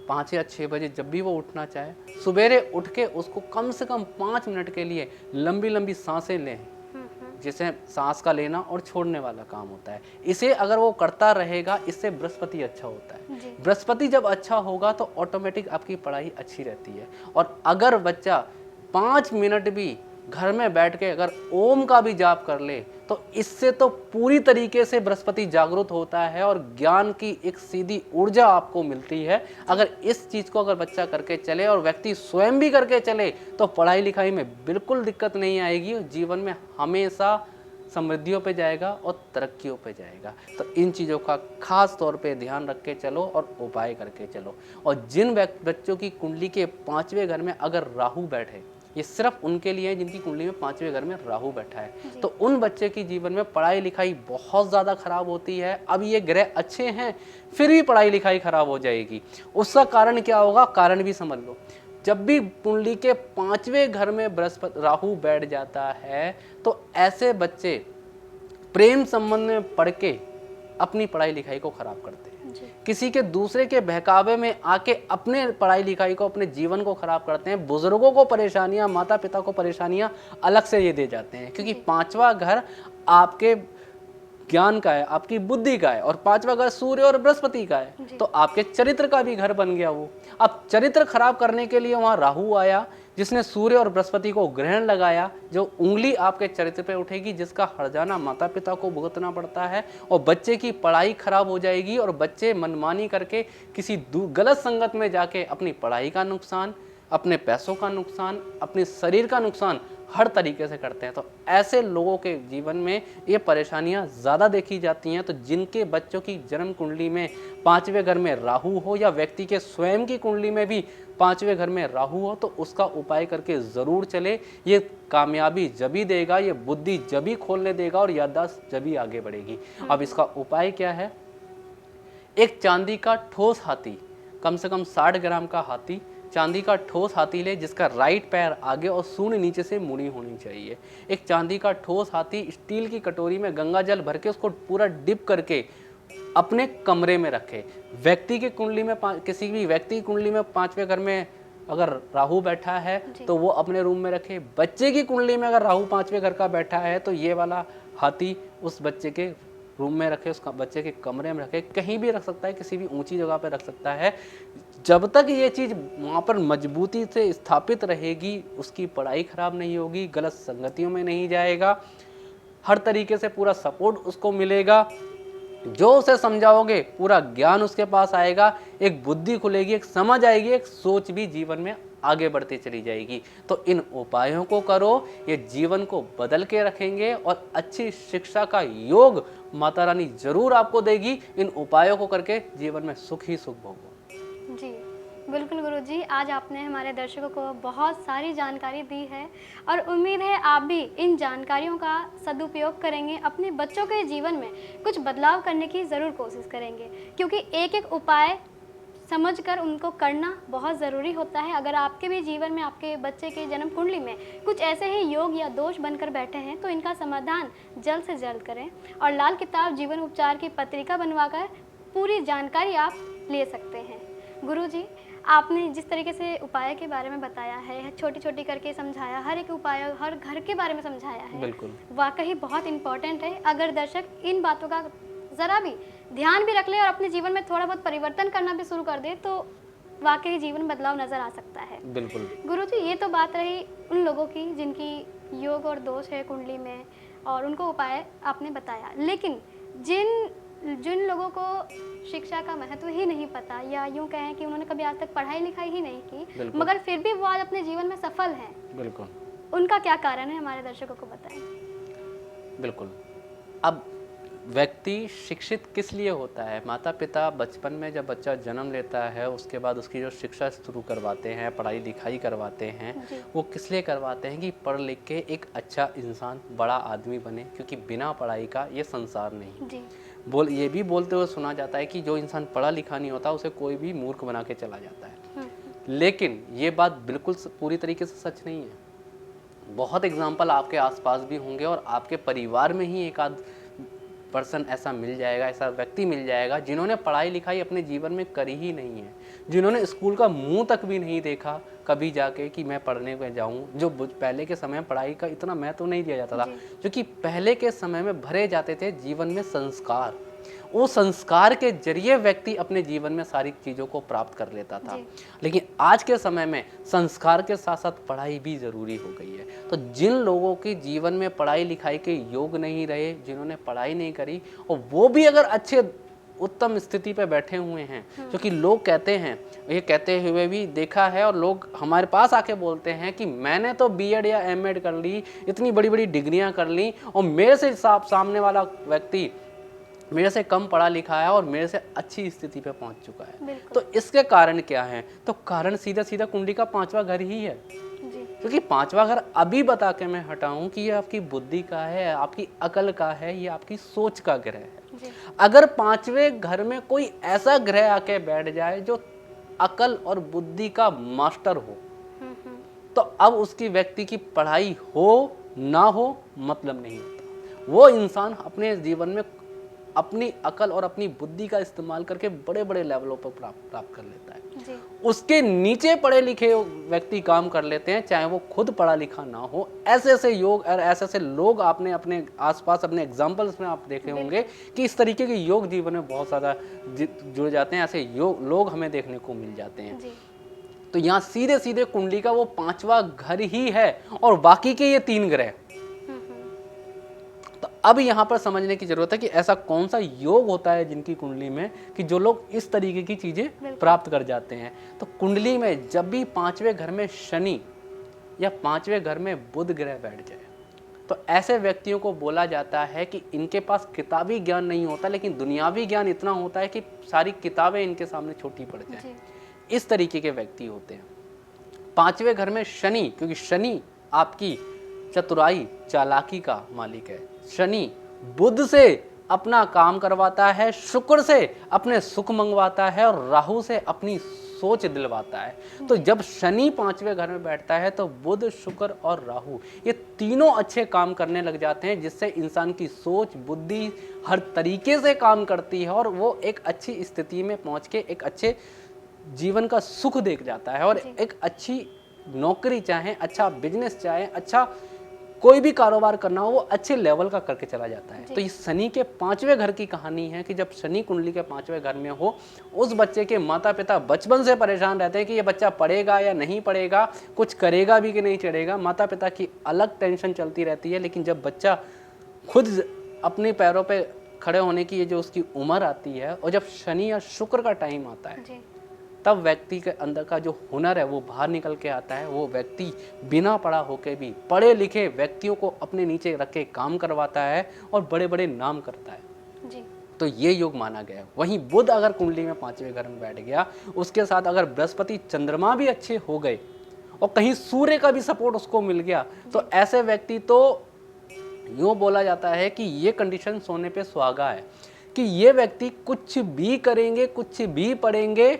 5 या 6 बजे जब भी वो उठना चाहे, सुबेरे उठ के उसको कम से कम 5 मिनट के लिए लंबी लंबी सांसें लें, जिसे सांस का लेना और छोड़ने वाला काम होता है। इसे अगर वो करता रहेगा, इससे बृहस्पति अच्छा होता है। बृहस्पति जब अच्छा होगा तो ऑटोमेटिक आपकी पढ़ाई अच्छी रहती है। और अगर बच्चा 5 मिनट भी घर में बैठ के अगर ओम का भी जाप कर ले, तो इससे तो पूरी तरीके से बृहस्पति जागृत होता है और ज्ञान की एक सीधी ऊर्जा आपको मिलती है। अगर इस चीज़ को अगर बच्चा करके चले और व्यक्ति स्वयं भी करके चले, तो पढ़ाई लिखाई में बिल्कुल दिक्कत नहीं आएगी और जीवन में हमेशा समृद्धियों पे जाएगा और तरक्कियों पे जाएगा। तो इन चीज़ों का खास तौर पे ध्यान रख के चलो और उपाय करके चलो। और जिन बच्चों की कुंडली के 5वें घर में अगर राहु बैठे, ये सिर्फ उनके लिए है जिनकी कुंडली में 5वें घर में राहु बैठा है, तो उन बच्चे की जीवन में पढ़ाई लिखाई बहुत ज़्यादा खराब होती है। अब ये ग्रह अच्छे हैं फिर भी पढ़ाई लिखाई खराब हो जाएगी। उसका कारण क्या होगा? कारण भी समझ लो। जब भी कुंडली के 5वें घर में बृहस्पति राहु बैठ जाता है, तो ऐसे बच्चे प्रेम संबंध में पढ़ के अपनी पढ़ाई लिखाई को खराब करते हैं, किसी के दूसरे के बहकावे में आके अपने पढ़ाई लिखाई को, अपने जीवन को खराब करते हैं। बुजुर्गों को परेशानियां, माता पिता को परेशानियां अलग से ये दे जाते हैं, क्योंकि 5वां घर आपके ज्ञान का है, आपकी बुद्धि का है, और 5वां घर सूर्य और बृहस्पति का है, तो आपके चरित्र का भी घर बन गया वो। अब चरित्र खराब करने के लिए वहां राहु आया, जिसने सूर्य और बृहस्पति को ग्रहण लगाया, जो उंगली आपके चरित्र पे उठेगी, जिसका हर्जाना माता पिता को भुगतना पड़ता है, और बच्चे की पढ़ाई खराब हो जाएगी और बच्चे मनमानी करके किसी गलत संगत में जाके अपनी पढ़ाई का नुकसान, अपने पैसों का नुकसान, अपने शरीर का नुकसान हर तरीके से करते हैं। तो ऐसे लोगों के जीवन में ये परेशानियां ज़्यादा देखी जाती हैं। तो जिनके बच्चों की जन्म कुंडली में 5वें घर में राहु हो, या व्यक्ति के स्वयं की कुंडली में भी 5वें घर में राहु हो, तो उसका उपाय करके ज़रूर चले। ये कामयाबी जभी देगा, ये बुद्धि जभी खोलने देगा और याददाश्त जभी आगे बढ़ेगी। अब इसका उपाय क्या है? एक चांदी का ठोस हाथी, कम से कम 60 ग्राम का हाथी, चांदी का ठोस हाथी ले, जिसका राइट पैर आगे और सूंड नीचे से मुड़ी होनी चाहिए। एक चांदी का ठोस हाथी स्टील की कटोरी में गंगा जल भर के उसको पूरा डिप करके अपने कमरे में रखे। व्यक्ति की कुंडली में, किसी भी व्यक्ति की कुंडली में 5वें घर में अगर राहु बैठा है तो वो अपने रूम में रखे। बच्चे की कुंडली में अगर राहु 5वें घर का बैठा है तो ये वाला हाथी उस बच्चे के रूम में रखे, उसका बच्चे के कमरे में रखे, कहीं भी रख सकता है, किसी भी ऊंची जगह पर रख सकता है। जब तक ये चीज़ वहाँ पर मजबूती से स्थापित रहेगी, उसकी पढ़ाई खराब नहीं होगी, गलत संगतियों में नहीं जाएगा, हर तरीके से पूरा सपोर्ट उसको मिलेगा। जो उसे समझाओगे पूरा ज्ञान उसके पास आएगा, एक बुद्धि खुलेगी, एक समझ आएगी, एक सोच भी जीवन में आगे बढ़ती चली जाएगी। तो इन उपायों को करो, ये जीवन को बदल के रखेंगे और अच्छी शिक्षा का योग माता रानी जरूर आपको देगी। इन उपायों को करके जीवन में सुख ही सुख भोगो। जी बिल्कुल गुरुजी, आज आपने हमारे दर्शकों को बहुत सारी जानकारी दी है और उम्मीद है आप भी इन जानकारियों का सदुपयोग करेंगे, अपने बच्चों के जीवन में कुछ बदलाव करने की ज़रूर कोशिश करेंगे, क्योंकि एक एक उपाय समझकर उनको करना बहुत ज़रूरी होता है। अगर आपके भी जीवन में आपके बच्चे के जन्म कुंडली में कुछ ऐसे ही योग या दोष बनकर बैठे हैं तो इनका समाधान जल्द से जल्द करें और लाल किताब जीवन उपचार की पत्रिका बनवाकर पूरी जानकारी आप ले सकते हैं। गुरुजी, आपने जिस तरीके से उपाय के बारे में बताया है, छोटी छोटी करके समझाया, हर एक उपाय हर घर के बारे में समझाया है, बिल्कुल वाकई बहुत इम्पोर्टेंट है। अगर दर्शक इन बातों का ज़रा भी ध्यान भी रख ले और अपने जीवन में थोड़ा बहुत परिवर्तन करना भी शुरू कर दे तो वाकई जीवन बदलाव नज़र आ सकता है। बिल्कुल गुरुजी, ये तो बात रही उन लोगों की जिनकी योग और दोष है कुंडली में और उनको उपाय आपने बताया, लेकिन जिन लोगों को शिक्षा का महत्व ही नहीं पता या यूँ कहें कि उन्होंने कभी आज तक पढ़ाई लिखाई ही नहीं की मगर फिर भी वो आज अपने जीवन में सफल हैं, बिल्कुल, उनका क्या कारण है, हमारे दर्शकों को बताएं। बिल्कुल। अब व्यक्ति शिक्षित किस लिए होता है? माता पिता बचपन में जब बच्चा जन्म लेता है उसके बाद उसकी जो शिक्षा शुरू करवाते हैं, पढ़ाई लिखाई करवाते हैं, वो किस लिए करवाते हैं कि पढ़ लिख के एक अच्छा इंसान, बड़ा आदमी बने, क्योंकि बिना पढ़ाई का ये संसार नहीं। जी। ये भी बोलते हुए सुना जाता है कि जो इंसान पढ़ा लिखा नहीं होता उसे कोई भी मूर्ख बना के चला जाता है। लेकिन ये बात बिल्कुल पूरी तरीके से सच नहीं है। बहुत एग्जाम्पल आपके आसपास भी होंगे और आपके परिवार में ही एक आध पर्सन ऐसा मिल जाएगा, ऐसा व्यक्ति मिल जाएगा जिन्होंने पढ़ाई लिखाई अपने जीवन में करी ही नहीं है, जिन्होंने स्कूल का मुंह तक भी नहीं देखा कभी जाके कि मैं पढ़ने में जाऊं। जो पहले के समय में पढ़ाई का इतना महत्व नहीं दिया जाता था, क्योंकि पहले के समय में भरे जाते थे जीवन में संस्कार। वो संस्कार के जरिए व्यक्ति अपने जीवन में सारी चीज़ों को प्राप्त कर लेता था। लेकिन आज के समय में संस्कार के साथ साथ पढ़ाई भी ज़रूरी हो गई है। तो जिन लोगों के जीवन में पढ़ाई लिखाई के योग नहीं रहे, जिन्होंने पढ़ाई नहीं करी और वो भी अगर अच्छे उत्तम स्थिति पे बैठे हुए हैं, क्योंकि लोग कहते हैं, ये कहते हुए भी देखा है और लोग हमारे पास आके बोलते हैं कि मैंने तो बीएड या एमएड कर ली, इतनी बड़ी बड़ी डिग्रियां कर ली और मेरे से सामने वाला व्यक्ति मेरे से कम पढ़ा लिखा है और मेरे से अच्छी स्थिति पे पहुंच चुका है। तो इसके कारण क्या है? तो कारण सीधा सीधा कुंडली का 5वां घर ही है। क्योंकि 5वां घर अभी बता के मैं हटाऊं कि ये आपकी बुद्धि का है, आपकी अकल का है, ये आपकी सोच का ग्रह है। अगर 5वें घर में कोई ऐसा ग्रह आके बैठ जाए जो अकल और बुद्धि का मास्टर हो, तो अब उसकी व्यक्ति की पढ़ाई हो ना हो मतलब नहीं होता। वो इंसान अपने जीवन में अपनी अकल और अपनी बुद्धि का इस्तेमाल करके बड़े बड़े लेवलों पर प्राप्त कर लेता है। उसके नीचे पढ़े लिखे व्यक्ति काम कर लेते हैं, चाहे वो खुद पढ़ा लिखा ना हो। ऐसे ऐसे योग और ऐसे ऐसे लोग आपने अपने आसपास अपने एग्जाम्पल्स में आप देखे होंगे कि इस तरीके के योग जीवन में बहुत ज़्यादा जुड़ जाते हैं। ऐसे लोग हमें देखने को मिल जाते हैं। तो यहाँ सीधे सीधे कुंडली का वो 5वां घर ही है और बाकी के ये 3 ग्रह। तो अब यहाँ पर समझने की जरूरत है कि ऐसा कौन सा योग होता है जिनकी कुंडली में कि जो लोग इस तरीके की चीजें प्राप्त कर जाते हैं। तो कुंडली में जब भी 5वें घर में शनि या 5वें घर में बुध ग्रह बैठ जाए तो ऐसे व्यक्तियों को बोला जाता है कि इनके पास किताबी ज्ञान नहीं होता, लेकिन दुनियावी ज्ञान इतना होता है कि सारी किताबें इनके सामने छोटी पड़ जाए। इस तरीके के व्यक्ति होते हैं। 5वें घर में शनि, क्योंकि शनि आपकी चतुराई चालाकी का मालिक है। शनि बुध से अपना काम करवाता है, शुक्र से अपने सुख मंगवाता है और राहु से अपनी सोच दिलवाता है। तो जब शनि 5वें घर में बैठता है तो बुध, शुक्र और राहु ये तीनों अच्छे काम करने लग जाते हैं, जिससे इंसान की सोच बुद्धि हर तरीके से काम करती है और वो एक अच्छी स्थिति में पहुंच के एक अच्छे जीवन का सुख देख जाता है और एक अच्छी नौकरी चाहे, अच्छा बिजनेस चाहे, अच्छा कोई भी कारोबार करना हो वो अच्छे लेवल का करके चला जाता है। तो ये शनि के 5वें घर की कहानी है कि जब शनि कुंडली के 5वें घर में हो, उस बच्चे के माता पिता बचपन से परेशान रहते हैं कि ये बच्चा पढ़ेगा या नहीं पढ़ेगा, कुछ करेगा भी कि नहीं चढ़ेगा। माता पिता की अलग टेंशन चलती रहती है, लेकिन जब बच्चा खुद अपने पैरों पे खड़े होने की ये जो उसकी उम्र आती है, और जब शनि या शुक्र का टाइम आता है जी तब व्यक्ति के अंदर का जो हुनर है वो बाहर निकल के आता है। वो व्यक्ति बिना पढ़ा होके भी पढ़े लिखे व्यक्तियों को अपने नीचे रख के काम करवाता है और बड़े बड़े नाम करता है। जी तो ये योग माना गया है। वहीं बुध अगर कुंडली में 5वें घर में बैठ गया, उसके साथ अगर बृहस्पति चंद्रमा भी अच्छे हो गए और कहीं सूर्य का भी सपोर्ट उसको मिल गया, तो ऐसे व्यक्ति तो यूँ बोला जाता है कि ये कंडीशन सोने पे सुहागा है कि ये व्यक्ति कुछ भी करेंगे, कुछ भी पढ़ेंगे,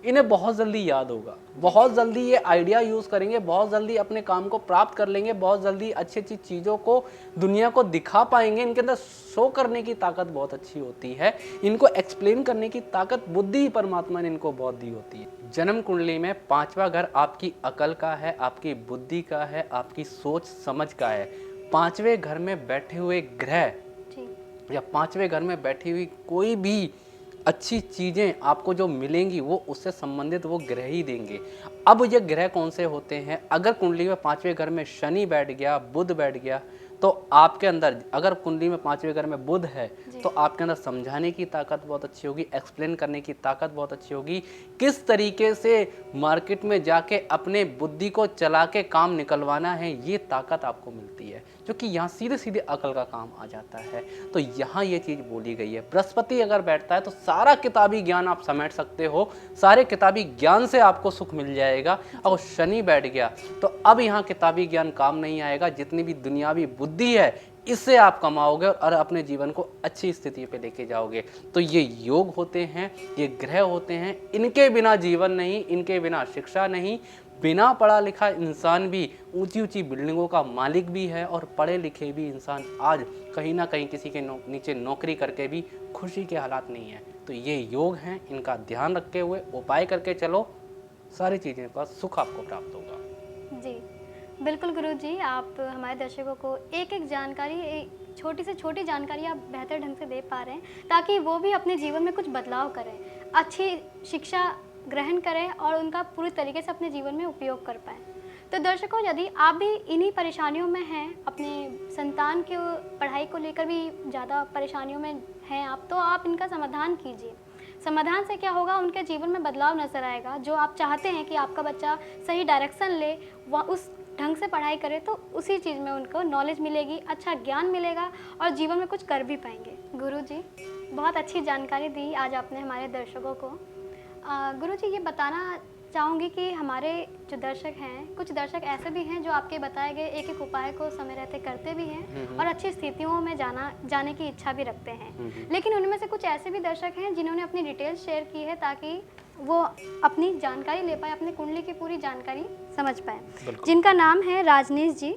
इन्हें बहुत जल्दी याद होगा, बहुत जल्दी ये आइडिया यूज़ करेंगे, बहुत जल्दी अपने काम को प्राप्त कर लेंगे, बहुत जल्दी अच्छी अच्छी चीज़ों को दुनिया को दिखा पाएंगे। इनके अंदर शो करने की ताकत बहुत अच्छी होती है, इनको एक्सप्लेन करने की ताकत बुद्धि परमात्मा ने इनको बहुत दी होती है। जन्म कुंडली में 5वां घर आपकी अकल का है, आपकी बुद्धि का है, आपकी सोच समझ का है। 5वें घर में बैठे हुए ग्रह या 5वें घर में बैठी हुई कोई भी अच्छी चीज़ें आपको जो मिलेंगी वो उससे संबंधित वो ग्रह ही देंगे। अब ये ग्रह कौन से होते हैं? अगर कुंडली में 5वें घर में शनि बैठ गया, बुध बैठ गया, तो आपके अंदर, अगर कुंडली में 5वें घर में बुध है तो आपके अंदर समझाने की ताकत बहुत अच्छी होगी, एक्सप्लेन करने की ताकत बहुत अच्छी होगी, किस तरीके से मार्केट में जाके अपने बुद्धि को चला के काम निकलवाना है, ये ताकत आपको मिलती है, जो कि यहाँ सीधे सीधे अकल का काम आ जाता है। तो यहाँ ये चीज़ बोली गई है। बृहस्पति अगर बैठता है तो सारा किताबी ज्ञान आप समेट सकते हो, सारे किताबी ज्ञान से आपको सुख मिल जाएगा। और शनि बैठ गया तो अब यहाँ किताबी ज्ञान काम नहीं आएगा, जितनी भी दुनियावी बुद्धि है इससे आप कमाओगे और अपने जीवन को अच्छी स्थिति पे लेके जाओगे। तो ये योग होते हैं, ये ग्रह होते हैं, इनके बिना जीवन नहीं, इनके बिना शिक्षा नहीं। बिना पढ़ा लिखा इंसान भी ऊंची ऊंची बिल्डिंगों का मालिक भी है, और पढ़े लिखे भी इंसान आज कहीं ना कहीं किसी के नीचे नौकरी करके भी खुशी के हालात नहीं है। तो ये योग हैं, इनका ध्यान रखते हुए उपाय करके चलो, सारी चीज़ें का सुख आपको प्राप्त होगा। जी बिल्कुल गुरुजी, आप हमारे दर्शकों को एक एक जानकारी, छोटी से छोटी जानकारी आप बेहतर ढंग से दे पा रहे हैं, ताकि वो भी अपने जीवन में कुछ बदलाव करें, अच्छी शिक्षा ग्रहण करें और उनका पूरी तरीके से अपने जीवन में उपयोग कर पाएँ। तो दर्शकों, यदि आप भी इन्हीं परेशानियों में हैं, अपने संतान के पढ़ाई को लेकर भी ज़्यादा परेशानियों में हैं आप, तो आप इनका समाधान कीजिए। समाधान से क्या होगा, उनके जीवन में बदलाव नज़र आएगा। जो आप चाहते हैं कि आपका बच्चा सही डायरेक्शन ले, वह उस ढंग से पढ़ाई करे, तो उसी चीज़ में उनको नॉलेज मिलेगी, अच्छा ज्ञान मिलेगा और जीवन में कुछ कर भी पाएंगे। गुरुजी, बहुत अच्छी जानकारी दी आज आपने हमारे दर्शकों को। गुरुजी, ये बताना चाहूँगी कि हमारे जो दर्शक हैं, कुछ दर्शक ऐसे भी हैं जो आपके बताए गए एक एक उपाय को समय रहते करते भी हैं और अच्छी स्थितियों में जाने की इच्छा भी रखते हैं, लेकिन उनमें से कुछ ऐसे भी दर्शक हैं जिन्होंने अपनी डिटेल्स शेयर की है ताकि वो अपनी जानकारी ले पाए, अपने कुंडली की पूरी जानकारी समझ पाए, जिनका नाम है राजनीश जी।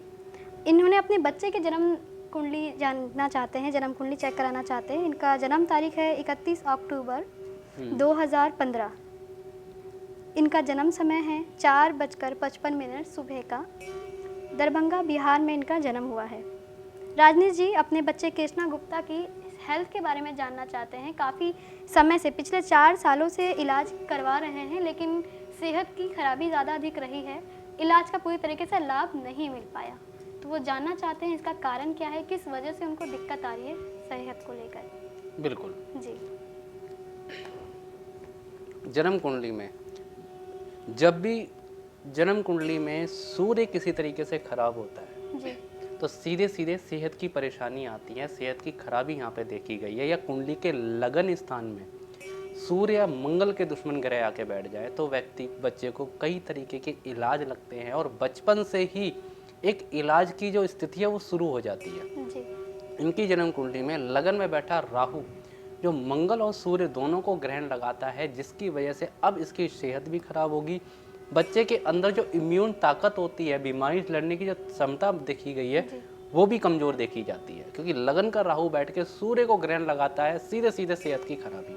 इन्होंने अपने बच्चे के जन्म कुंडली जानना चाहते हैं, जन्म कुंडली चेक कराना चाहते हैं। इनका जन्म तारीख है 31 अक्टूबर 2015। इनका जन्म समय है 4:55 सुबह का। दरभंगा, बिहार में इनका जन्म हुआ है। राजनीश जी अपने बच्चे कृष्णा गुप्ता की हेल्थ के बारे में जानना चाहते हैं। काफ़ी समय से, पिछले 4 सालों से इलाज करवा रहे हैं, लेकिन सेहत की खराबी ज़्यादा अधिक रही है, इलाज का पूरी तरीके से लाभ नहीं मिल पाया। तो वो जानना चाहते हैं इसका कारण क्या है, किस वजह से उनको दिक्कत आ रही है सेहत को लेकर। बिल्कुल जी। जन्म कुंडली में जब भी जन्म कुंडली में सूर्य किसी तरीके से खराब होता है जी। तो सीधे सीधे सेहत की परेशानी आती है, सेहत की खराबी यहाँ पे देखी गई है। या कुंडली के लगन स्थान में सूर्य या मंगल के दुश्मन ग्रह आके बैठ जाए तो बच्चे को कई तरीके के इलाज लगते हैं, और बचपन से ही एक इलाज की जो स्थिति है वो शुरू हो जाती है। जी। इनकी जन्म कुंडली में लगन में बैठा राहु जो मंगल और सूर्य दोनों को ग्रहण लगाता है, जिसकी वजह से अब इसकी सेहत भी खराब होगी। बच्चे के अंदर जो इम्यून ताकत होती है, बीमारी से लड़ने की जो क्षमता देखी गई है, वो भी कमज़ोर देखी जाती है, क्योंकि लगन का राहु बैठ के सूर्य को ग्रहण लगाता है, सीधे सीधे सेहत की खराबी।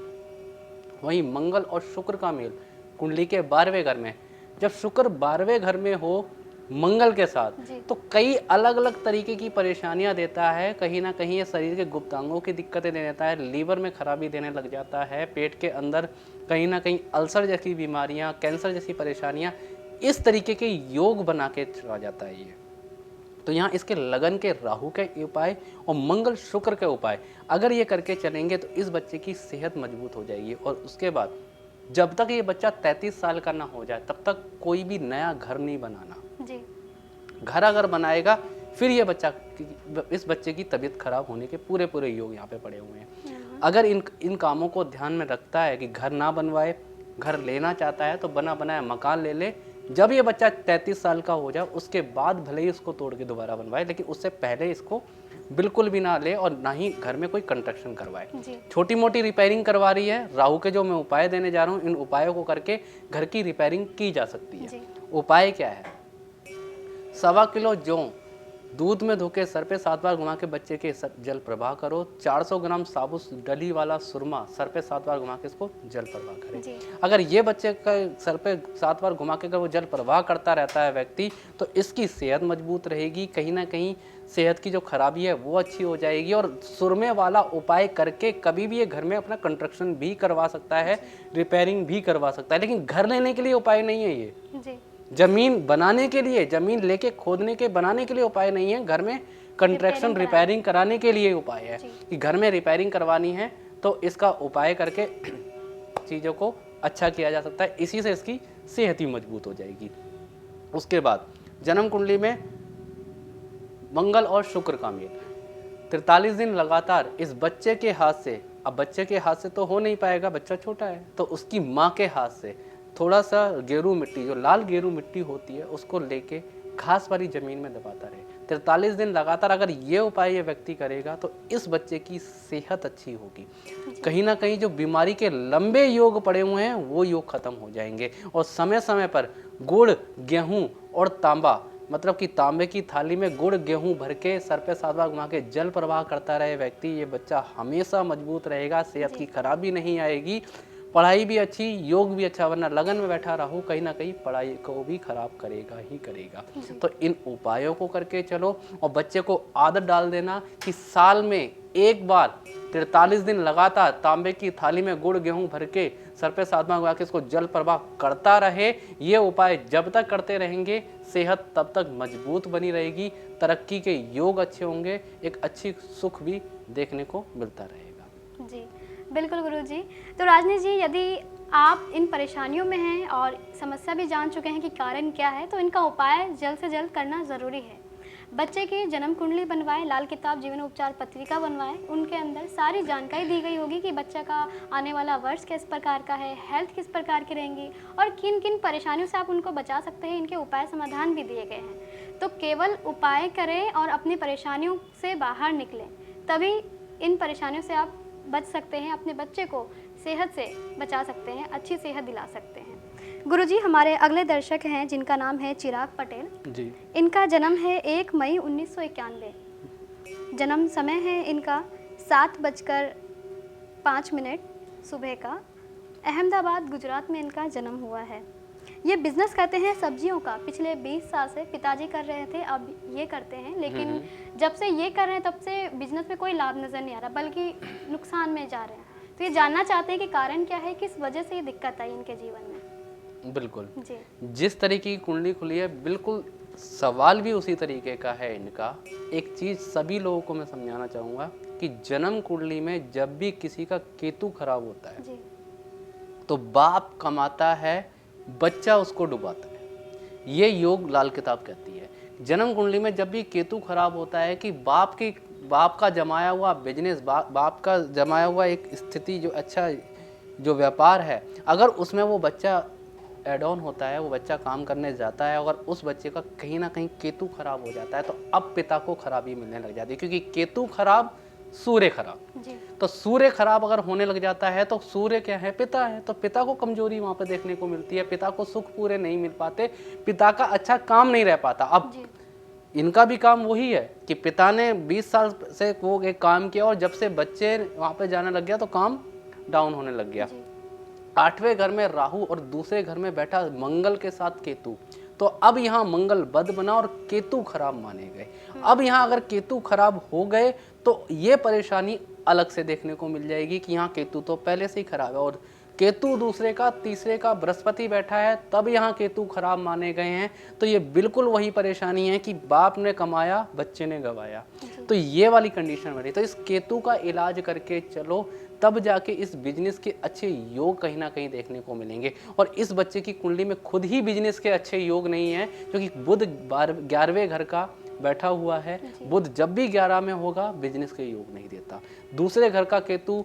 वहीं मंगल और शुक्र का मेल कुंडली के 12वें घर में, जब शुक्र 12वें घर में हो मंगल के साथ, तो कई अलग अलग तरीके की परेशानियां देता है। कहीं ना कहीं ये शरीर के गुप्तांगों की दिक्कतें दे देता है, लीवर में खराबी देने लग जाता है, पेट के अंदर कहीं ना कहीं अल्सर जैसी बीमारियां, कैंसर जैसी परेशानियां, इस तरीके के योग बना के चला जाता है ये। तो यहाँ इसके लगन के राहु के उपाय और मंगल शुक्र के उपाय अगर ये करके चलेंगे तो इस बच्चे की सेहत मजबूत हो जाएगी। और उसके बाद जब तक ये बच्चा 33 साल का ना हो जाए तब तक कोई भी नया घर नहीं बनाना जी। घर अगर बनाएगा फिर ये बच्चा, इस बच्चे की तबीयत खराब होने के पूरे पूरे योग यहाँ पे पड़े हुए हैं। अगर इन कामों को ध्यान में रखता है कि घर ना बनवाए, घर लेना चाहता है तो बना बनाया मकान ले ले। जब ये बच्चा 33 साल का हो जाए उसके बाद भले ही उसको तोड़ के दोबारा बनवाए, लेकिन उससे पहले इसको बिल्कुल भी ना ले और ना ही घर में कोई कंस्ट्रक्शन करवाए। छोटी मोटी रिपेयरिंग करवा रही है, राहु के जो मैं उपाय देने जा रहा हूँ, इन उपायों को करके घर की रिपेयरिंग की जा सकती है। उपाय क्या है? 1.25 किलो जौ दूध में धोके सर पे 7 बार घुमा के बच्चे के जल प्रवाह करो। 400 ग्राम साबुत डली वाला सुरमा सर पे 7 बार घुमा के इसको जल प्रवाह करें। अगर ये बच्चे का सर पे 7 बार घुमा के अगर वो जल प्रवाह करता रहता है व्यक्ति, तो इसकी सेहत मजबूत रहेगी। कहीं ना कहीं सेहत की जो खराबी है वो अच्छी हो जाएगी। और सुरमे वाला उपाय करके कभी भी ये घर में अपना कंस्ट्रक्शन भी करवा सकता है, रिपेयरिंग भी करवा सकता है। लेकिन घर लेने के लिए उपाय नहीं है ये, जमीन बनाने के लिए, जमीन लेके खोदने के बनाने के लिए उपाय नहीं है। घर में कंस्ट्रक्शन रिपेयरिंग कराने के लिए उपाय है कि घर में रिपेयरिंग करवानी है तो इसका उपाय करके चीज़ों को अच्छा किया जा सकता है। इसी से इसकी सेहत ही मजबूत हो जाएगी। उसके बाद जन्म कुंडली में मंगल और शुक्र का मेल 43 दिन लगातार इस बच्चे के हाथ से, अब बच्चे के हाथ से तो हो नहीं पाएगा, बच्चा छोटा है, तो उसकी माँ के हाथ से थोड़ा सा गेरू मिट्टी, जो लाल गेरू मिट्टी होती है, उसको लेके घास वाली जमीन में दबाता रहे। 43 दिन लगातार अगर ये उपाय ये व्यक्ति करेगा तो इस बच्चे की सेहत अच्छी होगी। कहीं ना कहीं जो बीमारी के लंबे योग पड़े हुए हैं वो योग खत्म हो जाएंगे। और समय समय पर गुड़, गेहूं और तांबा, मतलब कि तांबे की थाली में गुड़ गेहूं भर के सर पे 7 बार घुमा के जल प्रवाह करता रहे व्यक्ति, ये बच्चा हमेशा मजबूत रहेगा, सेहत की खराबी नहीं आएगी, पढ़ाई भी अच्छी, योग भी अच्छा। वरना लगन में बैठा राहु कहीं ना कहीं पढ़ाई को भी खराब करेगा ही करेगा। तो इन उपायों को करके चलो और बच्चे को आदत डाल देना कि साल में एक बार 43 दिन लगातार तांबे की थाली में गुड़ गेहूं भर के सर पे 7 बार घुमा के इसको जल प्रवाह करता रहे। ये उपाय जब तक करते रहेंगे सेहत तब तक मजबूत बनी रहेगी, तरक्की के योग अच्छे होंगे, एक अच्छी सुख भी देखने को मिलता रहेगा। जी बिल्कुल गुरुजी। तो राजनीश जी, यदि आप इन परेशानियों में हैं और समस्या भी जान चुके हैं कि कारण क्या है, तो इनका उपाय जल्द से जल्द करना ज़रूरी है। बच्चे की जन्म कुंडली बनवाएं, लाल किताब जीवन उपचार पत्रिका बनवाएं, उनके अंदर सारी जानकारी दी गई होगी कि बच्चा का आने वाला वर्ष किस प्रकार का है, हेल्थ किस प्रकार की रहेंगी और किन किन परेशानियों से आप उनको बचा सकते हैं, इनके उपाय समाधान भी दिए गए हैं। तो केवल उपाय करें और अपनी परेशानियों से बाहर निकलें, तभी इन परेशानियों से आप बच सकते हैं, अपने बच्चे को सेहत से बचा सकते हैं, अच्छी सेहत दिला सकते हैं। गुरुजी, हमारे अगले दर्शक हैं जिनका नाम है चिराग पटेल जी। इनका जन्म है 1 मई 1991। जन्म समय है इनका 7:05 सुबह का। अहमदाबाद गुजरात में इनका जन्म हुआ है। ये बिजनेस करते हैं सब्जियों का, पिछले 20 साल से पिताजी कर रहे थे, अब ये करते हैं, लेकिन जब से ये कर रहे हैं तब से बिजनेस में कोई लाभ नज़र नहीं आ रहा, बल्कि नुकसान में जा रहे हैं। तो ये जानना चाहते हैं कि कारण क्या है, किस वजह से ये दिक्कत आई इनके जीवन में। बिल्कुल जी, जिस तरीके की कुंडली खुली है बिल्कुल सवाल भी उसी तरीके का है इनका। एक चीज़ सभी लोगों को मैं समझाना चाहूँगा कि जन्म कुंडली में जब भी किसी का केतु खराब होता है जी, तो बाप कमाता है, बच्चा उसको डुबाता है। ये योग लाल किताब कहती है। जन्म कुंडली में जब भी केतु खराब होता है कि बाप का जमाया हुआ बिजनेस, बाप का जमाया हुआ एक स्थिति, जो अच्छा जो व्यापार है, अगर उसमें वो बच्चा एड ऑन होता है, वो बच्चा काम करने जाता है, अगर उस बच्चे का कहीं ना कहीं केतु खराब हो जाता है तो अब पिता को खराबी मिलने लग जाती है, क्योंकि केतु खराब सूर्य खराब जी। तो सूर्य खराब अगर होने लग जाता है तो सूर्य क्या है, पिता है, तो पिता को कमजोरी वहां पे देखने को मिलती है, पिता को सुख पूरे नहीं मिल पाते, पिता का अच्छा काम नहीं रह पाता। अब इनका भी काम वही है कि पिता ने 20 साल से वो एक काम किया और जब से बच्चे वहां पे जाने लग गया तो काम डाउन होने लग गया। 8वें घर में राहु और दूसरे घर में बैठा मंगल के साथ केतु, तो अब यहाँ मंगल बद बना और केतु खराब माने गए। अब यहाँ अगर केतु खराब हो गए तो ये परेशानी अलग से देखने को मिल जाएगी कि यहाँ केतु तो पहले से ही खराब है और केतु दूसरे का, तीसरे का बृहस्पति बैठा है, तब यहाँ केतु खराब माने गए हैं। तो ये बिल्कुल वही परेशानी है कि बाप ने कमाया, बच्चे ने गवाया, तो ये वाली कंडीशन बनी। तो इस केतु का इलाज करके चलो, तब जाके इस बिजनेस के अच्छे योग कहीं ना कहीं देखने को मिलेंगे। और इस बच्चे की कुंडली में खुद ही बिजनेस के अच्छे योग नहीं है, क्योंकि बुध 11वें घर का बैठा हुआ है। बुध जब भी 11 में होगा बिजनेस के योग नहीं देता। दूसरे घर का केतु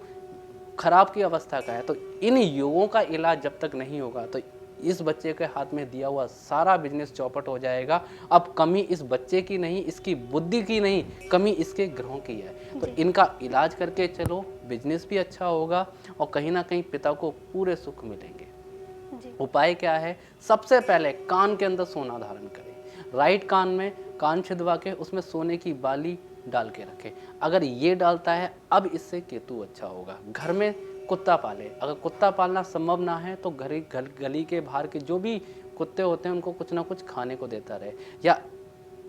खराब की अवस्था का है। तो इन योगों का इलाज जब तक नहीं होगा तो इस बच्चे के हाथ में दिया हुआ सारा बिजनेस चौपट हो जाएगा। अब कमी इस बच्चे की नहीं, इसकी बुद्धि की नहीं, कमी इसके ग्रहों की है। तो इनका इलाज करके चलो, बिजनेस भी अच्छा होगा और कहीं ना कहीं पिता को पूरे सुख मिलेंगे। उपाय क्या है? सबसे पहले कान के अंदर सोना धारण करें। राइट कान में कान छिदवा के उसमें सोने की बाली डाल के रखें। अगर ये डालता है, अब इससे केतु अच्छा होगा। घर में कुत्ता पाले। अगर कुत्ता पालना संभव ना है तो गली के बाहर के जो भी कुत्ते होते हैं उनको कुछ ना कुछ खाने को देता रहे। या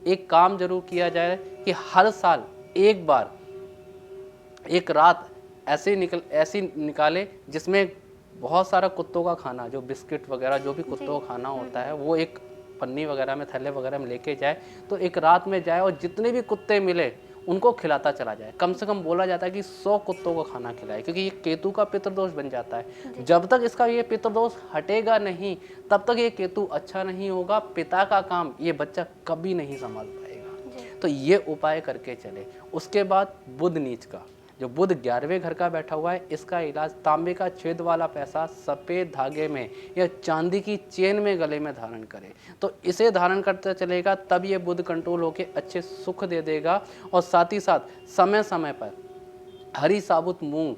एक काम जरूर किया जाए कि हर साल एक बार एक रात ऐसे निकाले जिसमें बहुत सारा कुत्तों का खाना, जो बिस्किट वगैरह जो भी कुत्तों का खाना होता है, वो एक पन्नी वगैरह में, थैले वगैरह में लेके जाए। तो एक रात में जाए और जितने भी कुत्ते मिले उनको खिलाता चला जाए। कम से कम बोला जाता है कि 100 कुत्तों को खाना खिलाए, क्योंकि ये केतु का पितृदोष बन जाता है। जब तक इसका ये पितृदोष हटेगा नहीं, तब तक ये केतु अच्छा नहीं होगा। पिता का काम ये बच्चा कभी नहीं संभाल पाएगा। तो ये उपाय करके चले। उसके बाद बुध नीच का, जो बुध 11वें घर का बैठा हुआ है, इसका इलाज तांबे का छेद वाला पैसा सफ़ेद धागे में या चांदी की चेन में गले में धारण करे। तो इसे धारण करते चलेगा, तब ये बुध कंट्रोल होके अच्छे सुख दे देगा। और साथ ही साथ समय समय पर हरी साबुत मूंग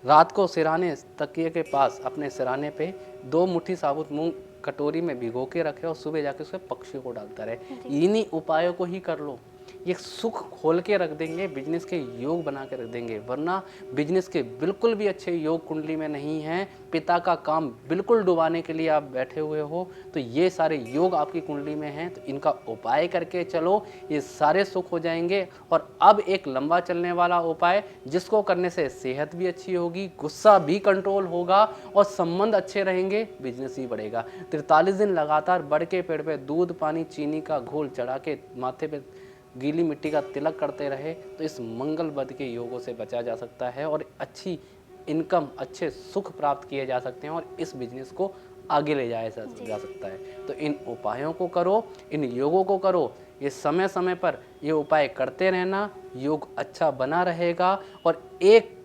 रात को सिराने तकिए के पास अपने सिराने पे 2 मुट्ठी साबुत मूंग कटोरी में भिगो के रखे और सुबह जाके उसके पक्षियों को डालता रहे। इन्हीं उपायों को ही कर लो, ये सुख खोल के रख देंगे, बिजनेस के योग बना के रख देंगे। वरना बिजनेस के बिल्कुल भी अच्छे योग कुंडली में नहीं हैं, पिता का काम बिल्कुल डुबाने के लिए आप बैठे हुए हो। तो ये सारे योग आपकी कुंडली में हैं, तो इनका उपाय करके चलो, ये सारे सुख हो जाएंगे। और अब एक लंबा चलने वाला उपाय, जिसको करने से सेहत भी अच्छी होगी, गुस्सा भी कंट्रोल होगा और संबंध अच्छे रहेंगे, बिजनेस भी बढ़ेगा। 43 दिन लगातार बड़ के पेड़ पे दूध, पानी, चीनी का घोल चढ़ा के माथे पे गीली मिट्टी का तिलक करते रहे, तो इस मंगल बद के योगों से बचा जा सकता है और अच्छी इनकम, अच्छे सुख प्राप्त किए जा सकते हैं और इस बिजनेस को आगे ले जाया जा सकता है। तो इन उपायों को करो, इन योगों को करो। ये समय समय पर ये उपाय करते रहना, योग अच्छा बना रहेगा। और एक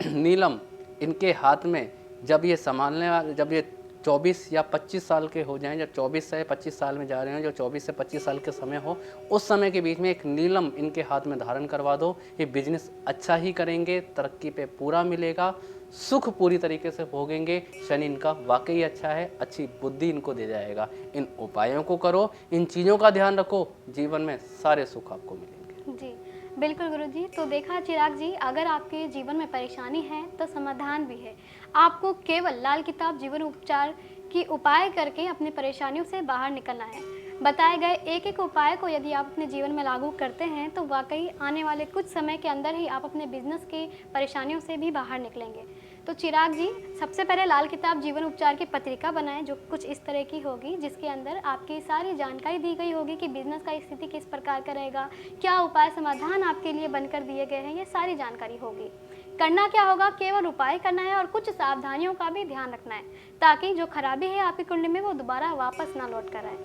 नीलम इनके हाथ में जब ये संभालने वाले, जब ये 24 या 25 साल के हो जाएं, जब 24 से 25 साल में जा रहे हैं, जो 24 से 25 साल के समय हो, उस समय के बीच में एक नीलम इनके हाथ में धारण करवा दो। ये बिजनेस अच्छा ही करेंगे, तरक्की पे पूरा मिलेगा, सुख पूरी तरीके से भोगेंगे। शनि इनका वाकई अच्छा है, अच्छी बुद्धि इनको दे जाएगा। इन उपायों को करो, इन चीज़ों का ध्यान रखो, जीवन में सारे सुख आपको मिलेंगे। जी बिल्कुल गुरुजी। तो देखा चिराग जी, अगर आपके जीवन में परेशानी है तो समाधान भी है। आपको केवल लाल किताब जीवन उपचार की उपाय करके अपनी परेशानियों से बाहर निकलना है। बताए गए एक एक उपाय को यदि आप अपने जीवन में लागू करते हैं तो वाकई आने वाले कुछ समय के अंदर ही आप अपने बिजनेस की परेशानियों से भी बाहर निकलेंगे। तो चिराग जी, सबसे पहले लाल किताब जीवन उपचार की पत्रिका बनाएं, जो कुछ इस तरह की होगी, जिसके अंदर आपकी सारी जानकारी दी गई होगी कि बिजनेस का स्थिति किस प्रकार का रहेगा, क्या उपाय समाधान आपके लिए बनकर दिए गए हैं, ये सारी जानकारी होगी। करना क्या होगा, केवल उपाय करना है और कुछ सावधानियों का भी ध्यान रखना है, ताकि जो खराबी है आपकी कुंडली में वो दोबारा वापस ना लौट कर आए।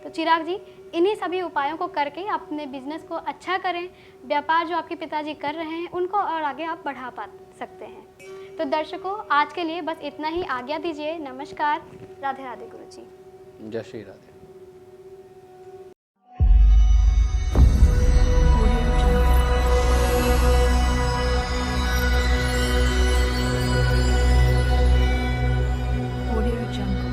तो चिराग जी, इन्हीं सभी उपायों को करके अपने बिजनेस को अच्छा करें। व्यापार जो आपके पिताजी कर रहे हैं उनको और आगे आप बढ़ा पा सकते हैं। तो दर्शकों, आज के लिए बस इतना ही, आज्ञा दीजिए। नमस्कार, राधे राधे गुरुजी। जय श्री राधे। Audio Jungle.